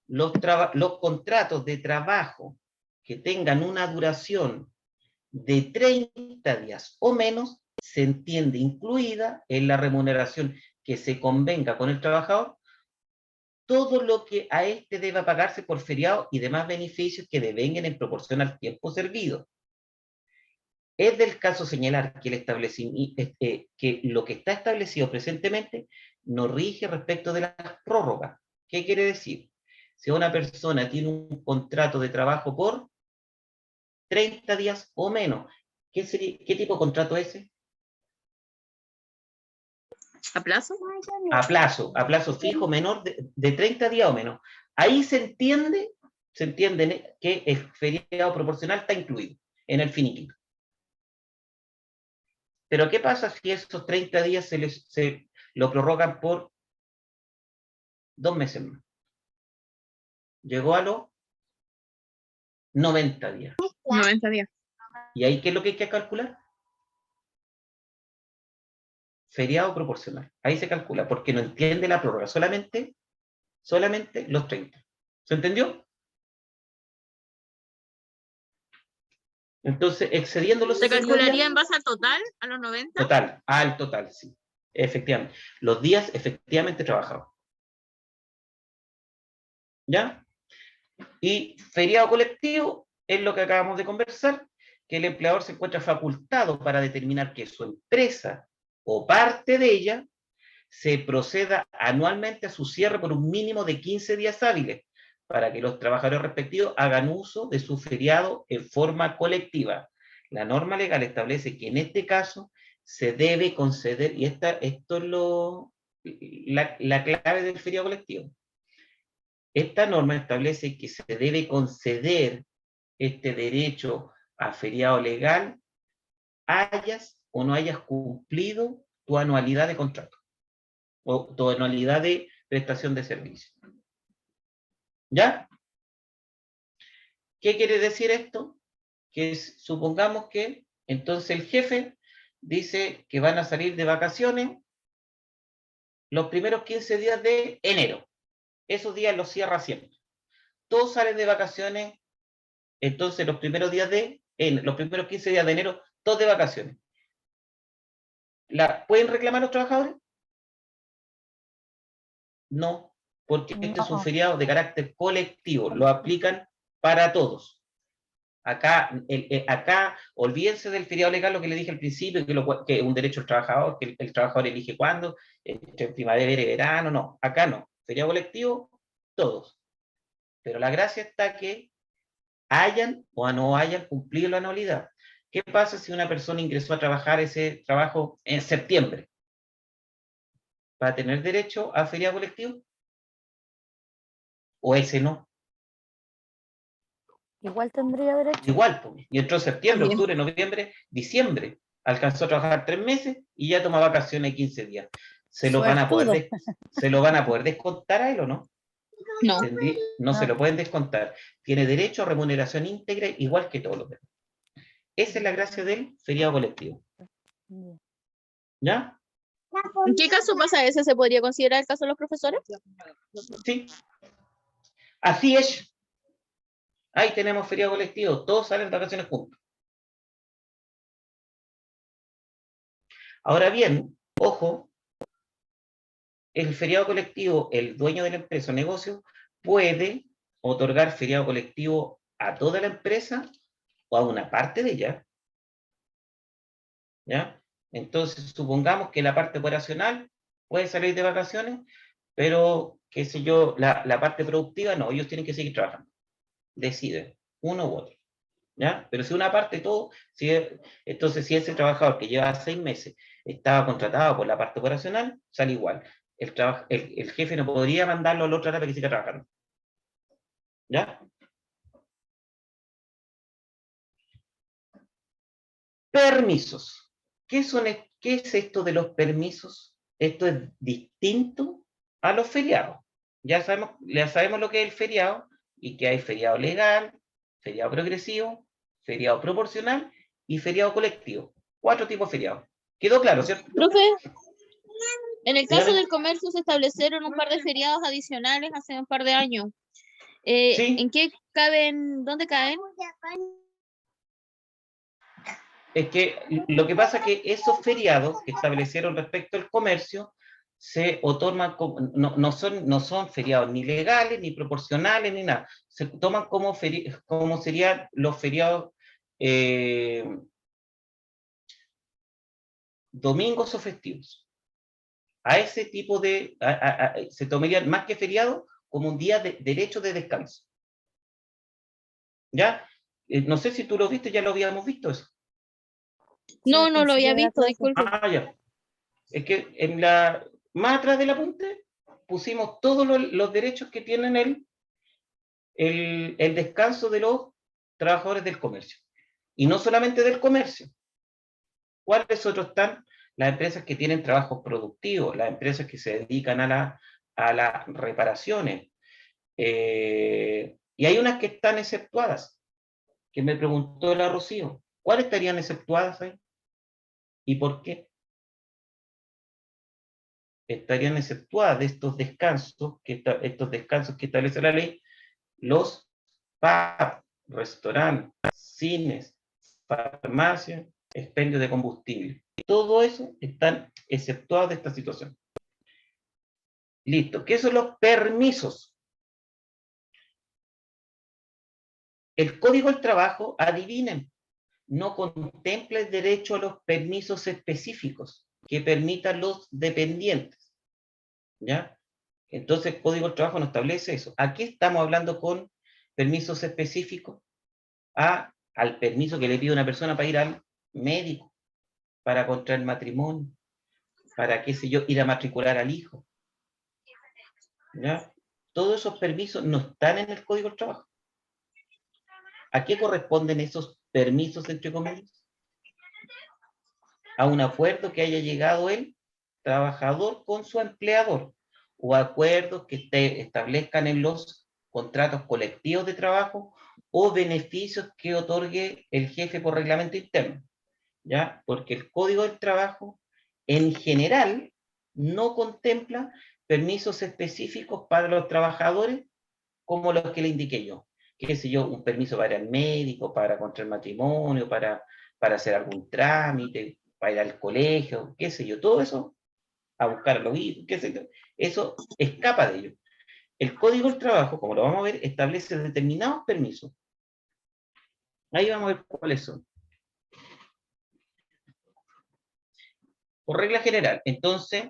Los contratos de trabajo que tengan una duración de 30 días o menos se entiende incluida en la remuneración que se convenga con el trabajador todo lo que a éste deba pagarse por feriado y demás beneficios que devengan en proporción al tiempo servido. Es del caso señalar que, que lo que está establecido presentemente no rige respecto de las prórrogas. ¿Qué quiere decir? Si una persona tiene un contrato de trabajo por 30 días o menos, ¿qué tipo de contrato es ese? ¿A plazo? A plazo fijo menor de 30 días o menos. Ahí se entiende que el feriado proporcional está incluido en el finiquito. Pero ¿qué pasa si esos 30 días se lo prorrogan por 2 meses más? Llegó a los 90 días. 90 días. ¿Y ahí qué es lo que hay que calcular? Feriado proporcional. Ahí se calcula, porque no entiende la prórroga, solamente los 30. ¿Se entendió? Entonces, excediendo los ¿Se 60 calcularía días, en base al total, a los 90? total, al total, sí. Efectivamente. Los días efectivamente trabajados. ¿Ya? Y feriado colectivo es lo que acabamos de conversar, que el empleador se encuentra facultado para determinar que su empresa o parte de ella se proceda anualmente a su cierre por un mínimo de 15 días hábiles, para que los trabajadores respectivos hagan uso de su feriado en forma colectiva. La norma legal establece que en este caso se debe conceder, y esto es la clave del feriado colectivo. Esta norma establece que se debe conceder este derecho a feriado legal, hayas o no hayas cumplido tu anualidad de contrato o tu anualidad de prestación de servicio. ¿Ya? ¿Qué quiere decir esto? Que supongamos que entonces el jefe dice que van a salir de vacaciones los primeros 15 días de enero. Esos días los cierra siempre. Todos salen de vacaciones, entonces los primeros 15 días de enero, todos de vacaciones. ¿Pueden reclamar los trabajadores? No, porque este es un feriado de carácter colectivo, lo aplican para todos. Acá, olvídense del feriado legal, lo que le dije al principio, que es un derecho del trabajador, que el trabajador elige cuándo, entre primavera y verano, no. Acá no. Feriado colectivo, todos. Pero la gracia está que hayan o no hayan cumplido la anualidad. ¿Qué pasa si una persona ingresó a trabajar ese trabajo en septiembre? ¿Va a tener derecho a feriado colectivo? ¿O ese no? Igual tendría derecho. Igual, pues. Y entró septiembre, También. octubre, noviembre, diciembre. Alcanzó a trabajar 3 meses y ya toma vacaciones de 15 días. ¿Se lo van a poder descontar a él o no? No. No se lo pueden descontar. Tiene derecho a remuneración íntegra igual que todos los demás. Esa es la gracia del feriado colectivo. ¿Ya? ¿En qué caso pasa ese? ¿Se podría considerar el caso de los profesores? Sí. Así es. Ahí tenemos feriado colectivo. Todos salen de vacaciones juntos. Ahora bien, ojo, el feriado colectivo, el dueño de la empresa o negocio, puede otorgar feriado colectivo a toda la empresa o a una parte de ella. ¿Ya? Entonces, supongamos que la parte operacional puede salir de vacaciones, pero, qué sé yo, la parte productiva no, ellos tienen que seguir trabajando. Deciden, uno u otro. ¿Ya? Pero si una parte todo, entonces si ese trabajador que lleva 6 meses estaba contratado por la parte operacional, sale igual. El jefe no podría mandarlo al otro área para que siga trabajando. ¿Ya? Permisos. ¿Qué es esto de los permisos? Esto es distinto a los feriados. Ya sabemos lo que es el feriado y que hay feriado legal, feriado progresivo, feriado proporcional y feriado colectivo. 4 tipos de feriados. ¿Quedó claro, cierto? Profe, en el caso Dígame. del comercio se establecieron un par de feriados adicionales hace un par de años. Sí. ¿En qué caben? ¿Dónde caen? Es que lo que pasa es que esos feriados que establecieron respecto al comercio se otorgan como, no son feriados ni legales, ni proporcionales, ni nada. Se toman como serían los feriados domingos o festivos. A ese tipo de... se tomarían más que feriado como un día de derecho de descanso. ¿Ya? No sé si tú lo viste, ya lo habíamos visto eso. No, Sí, no lo había principio de la visto, clase. disculpe. Ah, ya. Es que más atrás del apunte pusimos todos los derechos que tienen el descanso de los trabajadores del comercio. Y no solamente del comercio. ¿Cuáles otros están? Las empresas que tienen trabajos productivos, las empresas que se dedican a las reparaciones. Y hay unas que están exceptuadas, que me preguntó la Rocío. ¿Cuáles estarían exceptuadas ahí? ¿Y por qué? Estarían exceptuadas de estos descansos que establece la ley, los pubs, restaurantes, cines, farmacias, expendio de combustible. todo eso están exceptuados de esta situación. Listo. ¿Qué son los permisos? El Código del Trabajo, adivinen, no contempla el derecho a los permisos específicos que permitan los dependientes. ¿Ya? Entonces el Código del Trabajo no establece eso. Aquí estamos hablando con permisos específicos al permiso que le pide una persona para ir al médico, para contraer matrimonio, para, qué sé yo, ir a matricular al hijo. ¿Ya? Todos esos permisos no están en el Código del Trabajo. ¿A qué corresponden esos permisos, entre comillas? A un acuerdo que haya llegado el trabajador con su empleador, o acuerdos que establezcan en los contratos colectivos de trabajo, o beneficios que otorgue el jefe por reglamento interno. ¿Ya? Porque el Código del Trabajo, en general, no contempla permisos específicos para los trabajadores como los que le indiqué yo. Qué sé yo, un permiso para ir al médico, para contraer matrimonio, para hacer algún trámite, para ir al colegio, qué sé yo, todo eso, a buscar a los hijos, qué sé yo, eso escapa de ello. El Código del Trabajo, como lo vamos a ver, establece determinados permisos. Ahí vamos a ver cuáles son. Por regla general, entonces,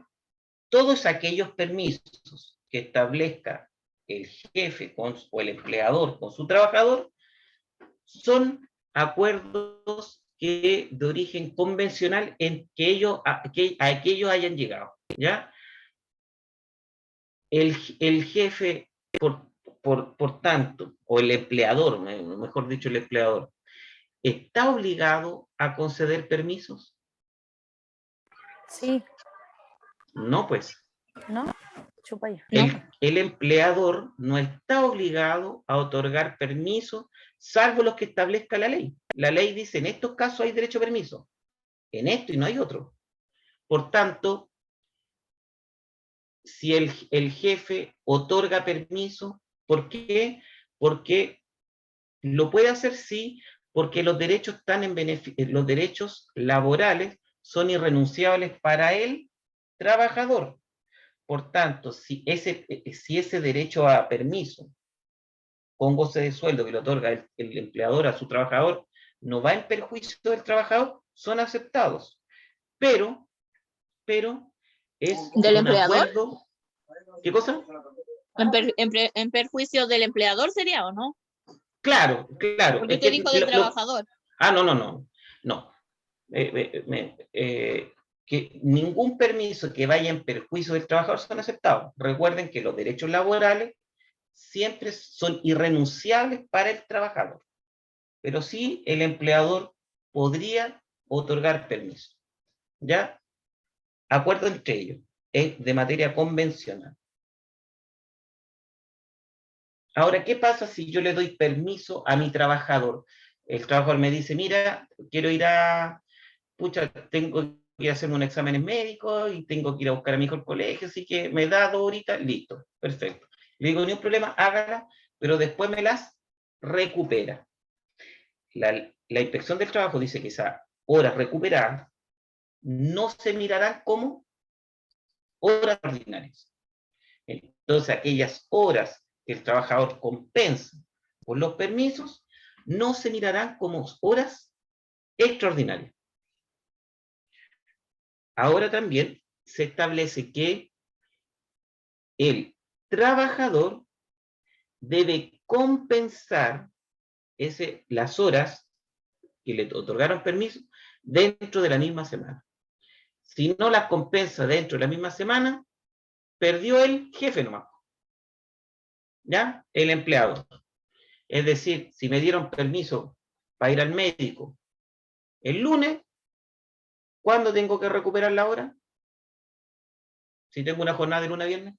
todos aquellos permisos que establezca el jefe o el empleador con su trabajador son acuerdos de origen convencional en que a que ellos hayan llegado, ¿ya? El jefe, por tanto, o el empleador, mejor dicho, el empleador, ¿está obligado a conceder permisos? Sí, No, pues. ¿no? Chupa ya. El empleador no está obligado a otorgar permisos, salvo los que establezca la ley. La ley dice, en estos casos hay derecho a permiso, en esto y no hay otro. Por tanto, si el jefe otorga permiso, ¿por qué? Porque lo puede hacer, sí, porque los derechos están los derechos laborales son irrenunciables para el trabajador. Por tanto, si ese derecho a permiso con goce de sueldo que le otorga el empleador a su trabajador no va en perjuicio del trabajador, son aceptados. Pero es ¿Del un empleador? acuerdo. ¿Qué cosa? En perjuicio del empleador sería, ¿o no? Claro. Porque usted dijo del trabajador. No. Que ningún permiso que vaya en perjuicio del trabajador son aceptados. Recuerden que los derechos laborales siempre son irrenunciables para el trabajador, pero sí el empleador podría otorgar permiso. ¿Ya? Acuerdo entre ellos, es de materia convencional. Ahora, ¿qué pasa si yo le doy permiso a mi trabajador? El trabajador me dice, mira, quiero ir tengo que ir a hacerme un examen médico y tengo que ir a buscar a mi hijo al colegio, así que me da 2 horitas, listo, perfecto. Le digo, ni un problema, hágala, pero después me las recupera. La inspección del trabajo dice que esas horas recuperadas no se mirarán como horas ordinarias. Entonces, aquellas horas que el trabajador compensa por los permisos no se mirarán como horas extraordinarias. Ahora también se establece que el trabajador debe compensar las horas que le otorgaron permiso dentro de la misma semana. Si no las compensa dentro de la misma semana, perdió el jefe nomás. ¿Ya? El empleado. Es decir, si me dieron permiso para ir al médico el lunes, ¿cuándo tengo que recuperar la hora? Si tengo una jornada de lunes a viernes.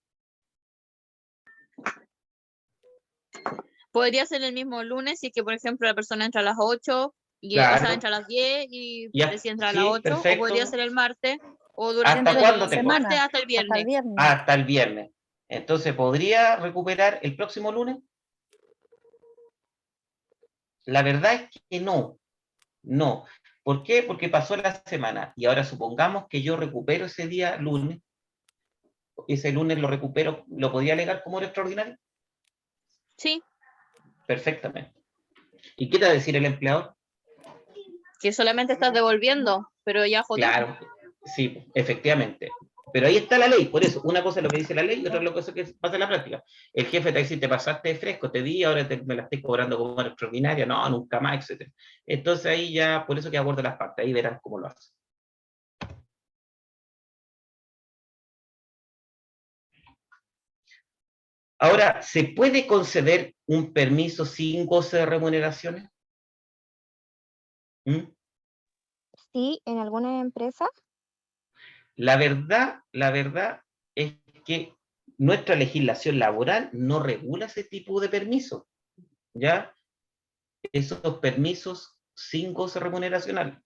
Podría ser el mismo lunes si es que, por ejemplo, la persona entra a las 8 y Claro. entra a las 10 y Ya, recién entra a sí, las 8, perfecto. o podría ser el martes, o ¿Hasta durante cuándo el tengo? martes hasta el Hasta el viernes. viernes. Hasta el viernes. Entonces, ¿podría recuperar el próximo lunes? La verdad es que no. ¿Por qué? Porque pasó la semana y ahora supongamos que yo recupero ese día lunes, ese lunes lo recupero, ¿lo podía alegar como hora extraordinaria? Sí, Perfectamente. ¿Y qué te va a decir el empleador? que solamente estás devolviendo, pero ya jodí. Claro, sí, efectivamente. Pero ahí está la ley, por eso, una cosa es lo que dice la ley y otra es lo que pasa en la práctica. El jefe te dice, te pasaste de fresco, te di, ahora me la estoy cobrando como hora extraordinaria, no, nunca más, etc. Entonces ahí ya, por eso que aborda las partes, ahí verán cómo lo hacen. Ahora, ¿se puede conceder un permiso sin goce de remuneraciones? ¿Mm? Sí, en algunas empresas. La verdad es que nuestra legislación laboral no regula ese tipo de permisos, ¿ya? Esos permisos sin goce remuneracional.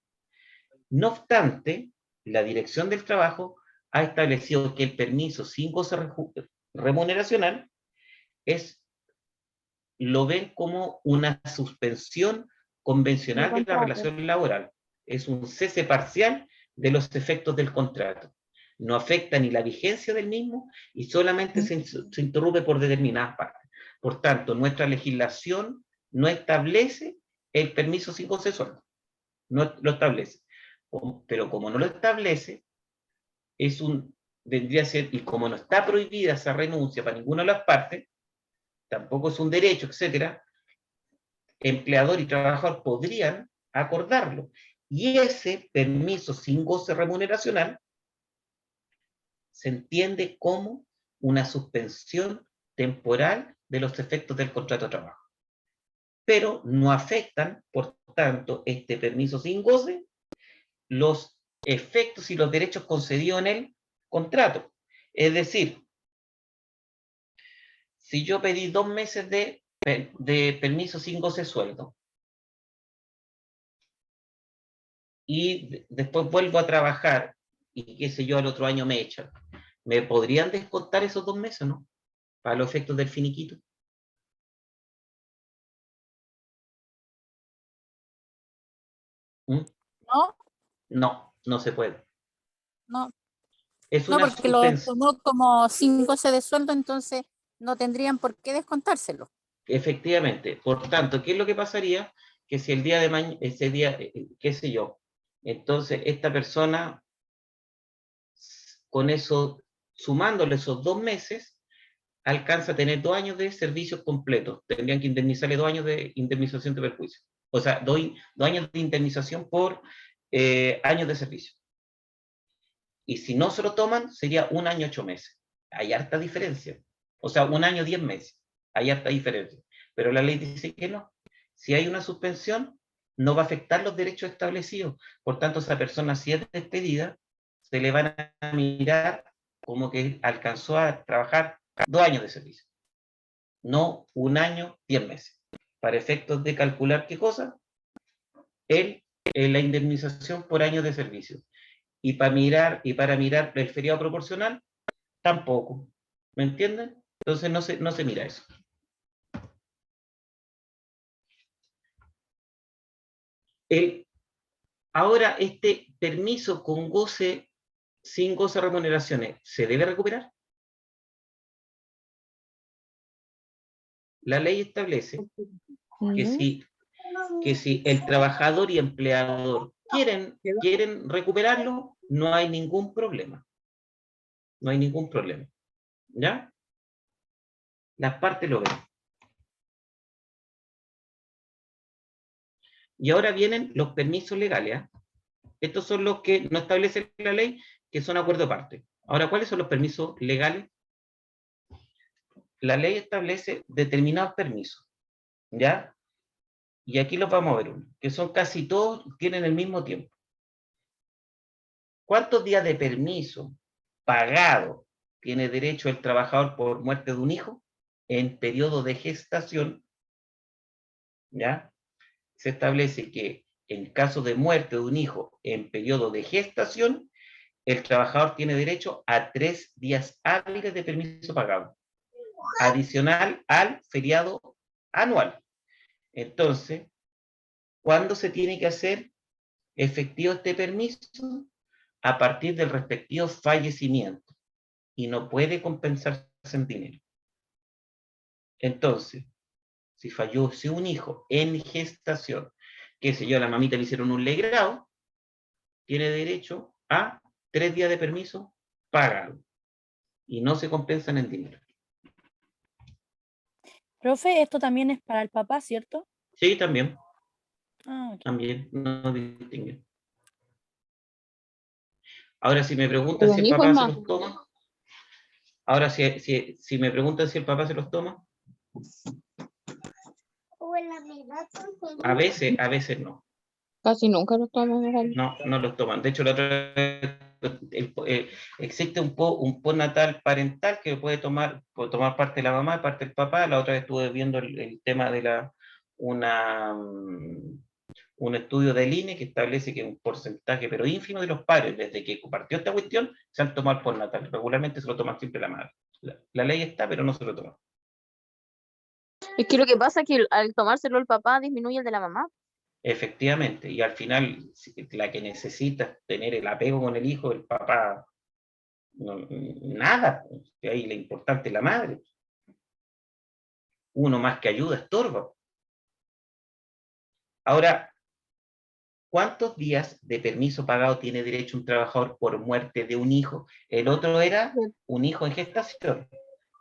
No obstante, la Dirección del Trabajo ha establecido que el permiso sin goce remuneracional lo ven como una suspensión convencional de la Contrato. relación laboral. Es un cese parcial de los efectos del contrato. No afecta ni la vigencia del mismo y solamente se interrumpe por determinadas partes. Por tanto, nuestra legislación no establece el permiso sin goce de sueldo. No lo establece. Pero como no lo establece, vendría a ser, y como no está prohibida esa renuncia para ninguna de las partes, tampoco es un derecho, etcétera, empleador y trabajador podrían acordarlo. Y ese permiso sin goce remuneracional se entiende como una suspensión temporal de los efectos del contrato de trabajo. Pero no afectan, por tanto, este permiso sin goce, los efectos y los derechos concedidos en el contrato. Es decir, si yo pedí 2 meses de permiso sin goce de sueldo y después vuelvo a trabajar y qué sé yo, al otro año me echan, ¿me podrían descontar esos 2 meses, no? Para los efectos del finiquito. ¿Mm? ¿No? No, no se puede. No, Es no, una porque lo suspensión. tomó como sin goce de sueldo, entonces no tendrían por qué descontárselo. Efectivamente. Por tanto, ¿qué es lo que pasaría? Que si el día de mañana, ese día, qué sé yo, entonces esta persona, con eso, sumándole esos 2 meses, alcanza a tener 2 años de servicios completos. Tendrían que indemnizarle 2 años de indemnización de perjuicio. O sea, 2 años de indemnización por años de servicio. Y si no se lo toman, sería 1 año 8 meses. Hay harta diferencia. O sea, 1 año 10 meses. Hay harta diferencia. Pero la ley dice que no. Si hay una suspensión, no va a afectar los derechos establecidos. Por tanto, esa persona, si es despedida, se le van a mirar como que alcanzó a trabajar 2 años de servicio. No 1 año 10 meses. Para efectos de calcular qué cosa, la indemnización por años de servicio. Y para mirar el feriado proporcional, tampoco. ¿Me entienden? Entonces no se mira eso. Ahora, este permiso con goce, sin goce de remuneraciones, ¿se debe recuperar? La ley establece que si el trabajador y empleador quieren recuperarlo, no hay ningún problema. No hay ningún problema. ¿Ya? Las partes lo ven. Y ahora vienen los permisos legales. ¿Eh? Estos son los que no establece la ley, que son acuerdo aparte. Ahora, ¿cuáles son los permisos legales? La ley establece determinados permisos, ¿ya? Y aquí los vamos a ver, que son casi todos, tienen el mismo tiempo. ¿Cuántos días de permiso pagado tiene derecho el trabajador por muerte de un hijo? En periodo de gestación, ¿ya? Se establece que en caso de muerte de un hijo en periodo de gestación, el trabajador tiene derecho a 3 días hábiles de permiso pagado, adicional al feriado anual. Entonces, ¿cuándo se tiene que hacer efectivo este permiso a partir del respectivo fallecimiento y no puede compensarse en dinero. Entonces, si falleció un hijo en gestación, qué sé yo, a la mamita le hicieron un legrado, tiene derecho a 3 días de permiso pagado y no se compensan en dinero. Profe, esto también es para el papá, ¿cierto? Sí, también. Ah, ok. También, no distinguen. Ahora, si me preguntan Pero si un el hijo papá es se más. los toma, ahora si me preguntan si el papá se los toma, a veces no. Casi nunca los toman. No los toman. De hecho, la otra vez, existe un postnatal parental que puede tomar parte de la mamá, parte del papá. La otra vez estuve viendo el tema de un estudio del INE que establece que un porcentaje, pero ínfimo, de los padres, desde que compartió esta cuestión, se han tomado el postnatal. Regularmente se lo toma siempre la madre. La ley está, pero no se lo toma. Es que lo que pasa es que al tomárselo el papá disminuye el de la mamá. Efectivamente, y al final la que necesita tener el apego con el hijo, el papá, nada, que ahí lo importante es la madre. Uno más que ayuda estorba. Ahora, ¿cuántos días de permiso pagado tiene derecho un trabajador por muerte de un hijo? El otro era un hijo en gestación,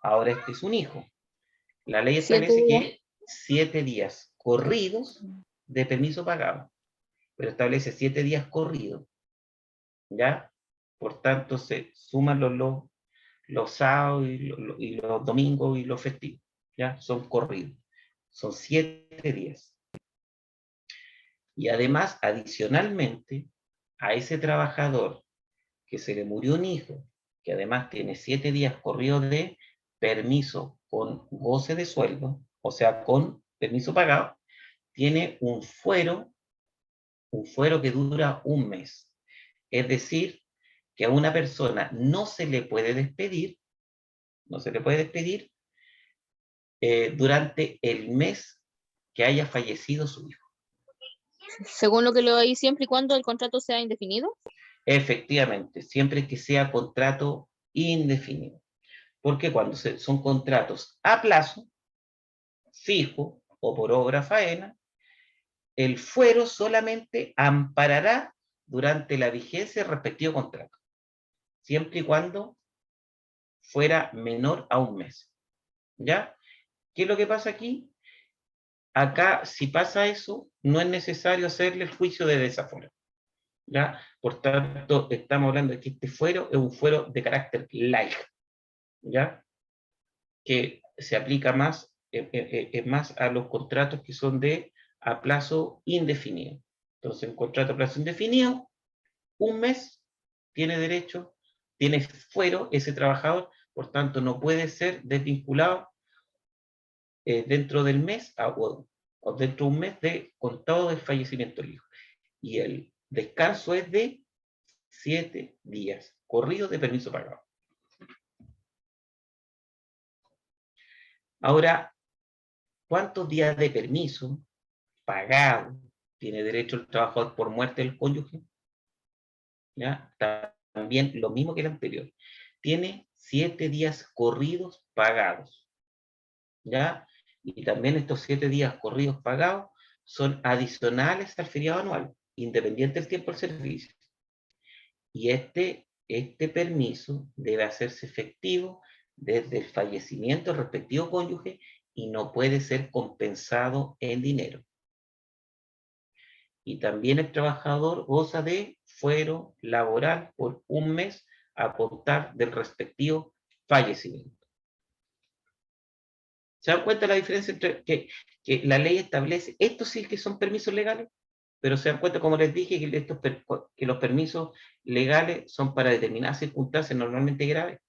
ahora este es un hijo. La ley 7 establece días. que 7 días corridos de permiso pagado, pero establece 7 días corridos, ¿ya? Por tanto, se suman los sábados y los domingos y los festivos, ¿ya? Son corridos. Son 7 días. Y además, adicionalmente, a ese trabajador que se le murió un hijo, que además tiene 7 días corridos de permiso con goce de sueldo, o sea, con permiso pagado, tiene un fuero que dura un mes. Es decir, que a una persona no se le puede despedir durante el mes que haya fallecido su hijo. Según lo que lo hay siempre y cuando el contrato sea indefinido. Efectivamente, siempre que sea contrato indefinido. Porque cuando son contratos a plazo, fijo o por obra faena, el fuero solamente amparará durante la vigencia del respectivo contrato, siempre y cuando fuera menor a un mes. ¿Ya? ¿Qué es lo que pasa aquí? Acá, si pasa eso, no es necesario hacerle el juicio de desaforo. ¿Ya? Por tanto, estamos hablando de que este fuero es un fuero de carácter light, ¿ya? Que se aplica más, más a los contratos que son a plazo indefinido. Entonces, un contrato a plazo indefinido, un mes, tiene derecho, tiene fuero ese trabajador, por tanto, no puede ser desvinculado dentro del mes o dentro de un mes de contado del fallecimiento del hijo. Y el descanso es de 7 días corridos de permiso pagado. Ahora, ¿cuántos días de permiso pagado tiene derecho el trabajador por muerte del cónyuge? ¿Ya? También lo mismo que el anterior. Tiene 7 días corridos pagados. ¿Ya? Y también estos 7 días corridos pagados son adicionales al feriado anual, independiente del tiempo del servicio. Y este permiso debe hacerse efectivo desde el fallecimiento del respectivo cónyuge y no puede ser compensado en dinero. Y también el trabajador goza de fuero laboral por un mes a contar del respectivo fallecimiento. ¿Se dan cuenta la diferencia entre que la ley establece? Estos sí que son permisos legales, pero se dan cuenta, como les dije, que los permisos legales son para determinadas circunstancias normalmente graves.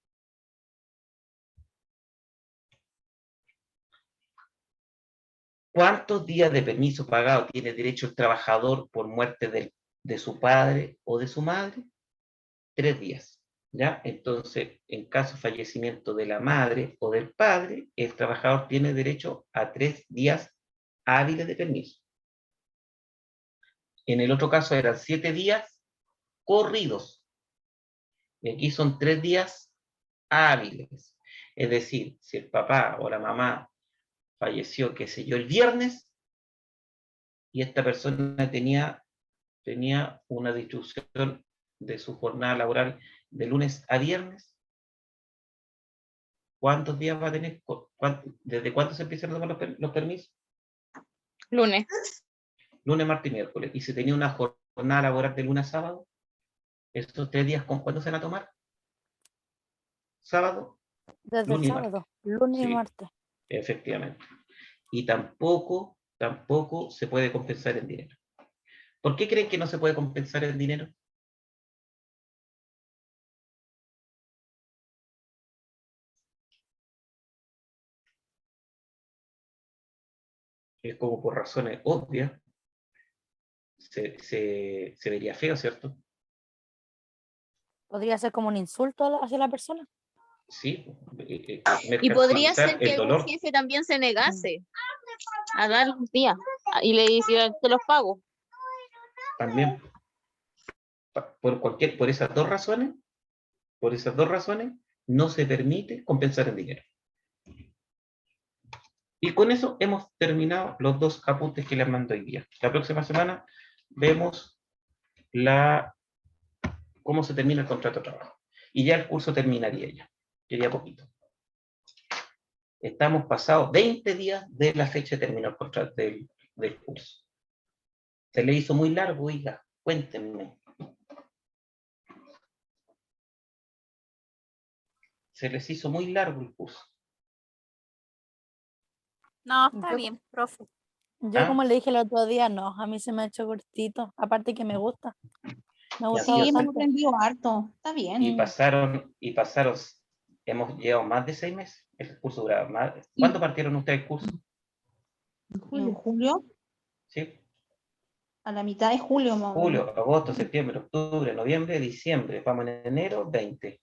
¿Cuántos días de permiso pagado tiene derecho el trabajador por muerte de su padre o de su madre? 3 días. ¿Ya? Entonces, en caso de fallecimiento de la madre o del padre, el trabajador tiene derecho a 3 días hábiles de permiso. En el otro caso eran 7 días corridos. Y aquí son 3 días hábiles. Es decir, si el papá o la mamá falleció, qué sé yo, el viernes, y esta persona tenía una distribución de su jornada laboral de lunes a viernes, ¿cuántos días va a tener? ¿Desde cuándo se empiezan a tomar los permisos? Lunes. Lunes, martes y miércoles. Y si tenía una jornada laboral de lunes a sábado, estos 3 días, ¿con cuándo se van a tomar? Sábado, Desde el lunes y martes. sábado, lunes y Sí, martes. efectivamente. Y tampoco se puede compensar en dinero. ¿Por qué creen que no se puede compensar en dinero? Es como por razones obvias. Se vería feo, ¿cierto? Podría ser como un insulto hacia la persona. Sí. Y podría ser mercantilizar que el algún dolor jefe también se negase a dar los días y le hiciera, te los pago. también. Por esas dos razones, no se permite compensar en dinero. Y con eso hemos terminado los 2 apuntes que les mando hoy día. La próxima semana vemos cómo se termina el contrato de trabajo. Y ya el curso terminaría ya. Quería poquito. Estamos pasados 20 días de la fecha de término del curso. Se le hizo muy largo, oiga, cuéntenme. Se les hizo muy largo el curso. No, está Yo- bien, profe. Yo, ¿Ah? como le dije el otro día, no, a mí se me ha hecho cortito. Aparte que me gusta. Me ha Ya, gustado sí, Sí, hemos bastante. aprendido harto. Está bien. Y pasaron, hemos llevado más de 6 meses. El curso duraba más. Sí. ¿Cuándo partieron ustedes el curso? En julio, ¿Sí? a la mitad de julio, más o menos. Julio, agosto, septiembre, octubre, noviembre, diciembre. Vamos en enero, 20.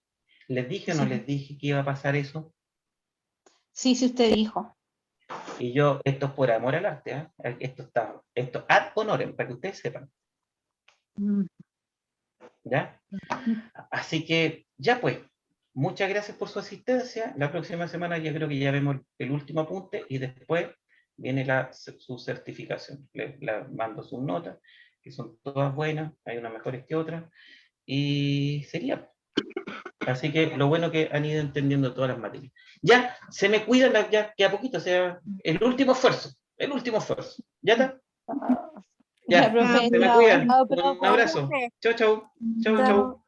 ¿Les dije o no Sí. les dije que iba a pasar eso? Sí, sí, usted dijo. Y yo, esto es por amor al arte, ¿eh? Esto ad honorem, para que ustedes sepan. Mm. ¿Ya? Así que, ya pues, muchas gracias por su asistencia. La próxima semana yo creo que ya vemos el último apunte y después viene su certificación. Les mando sus notas, que son todas buenas, hay unas mejores que otras, y sería. Así que lo bueno que han ido entendiendo todas las materias. Ya, se me cuidan ya que a poquito, o sea, el último esfuerzo. ¿Ya está? Ya, Ya, profe, se me chao. cuidan. Chao, Un profe. abrazo. Chau, chau. Chau, Chao. chau.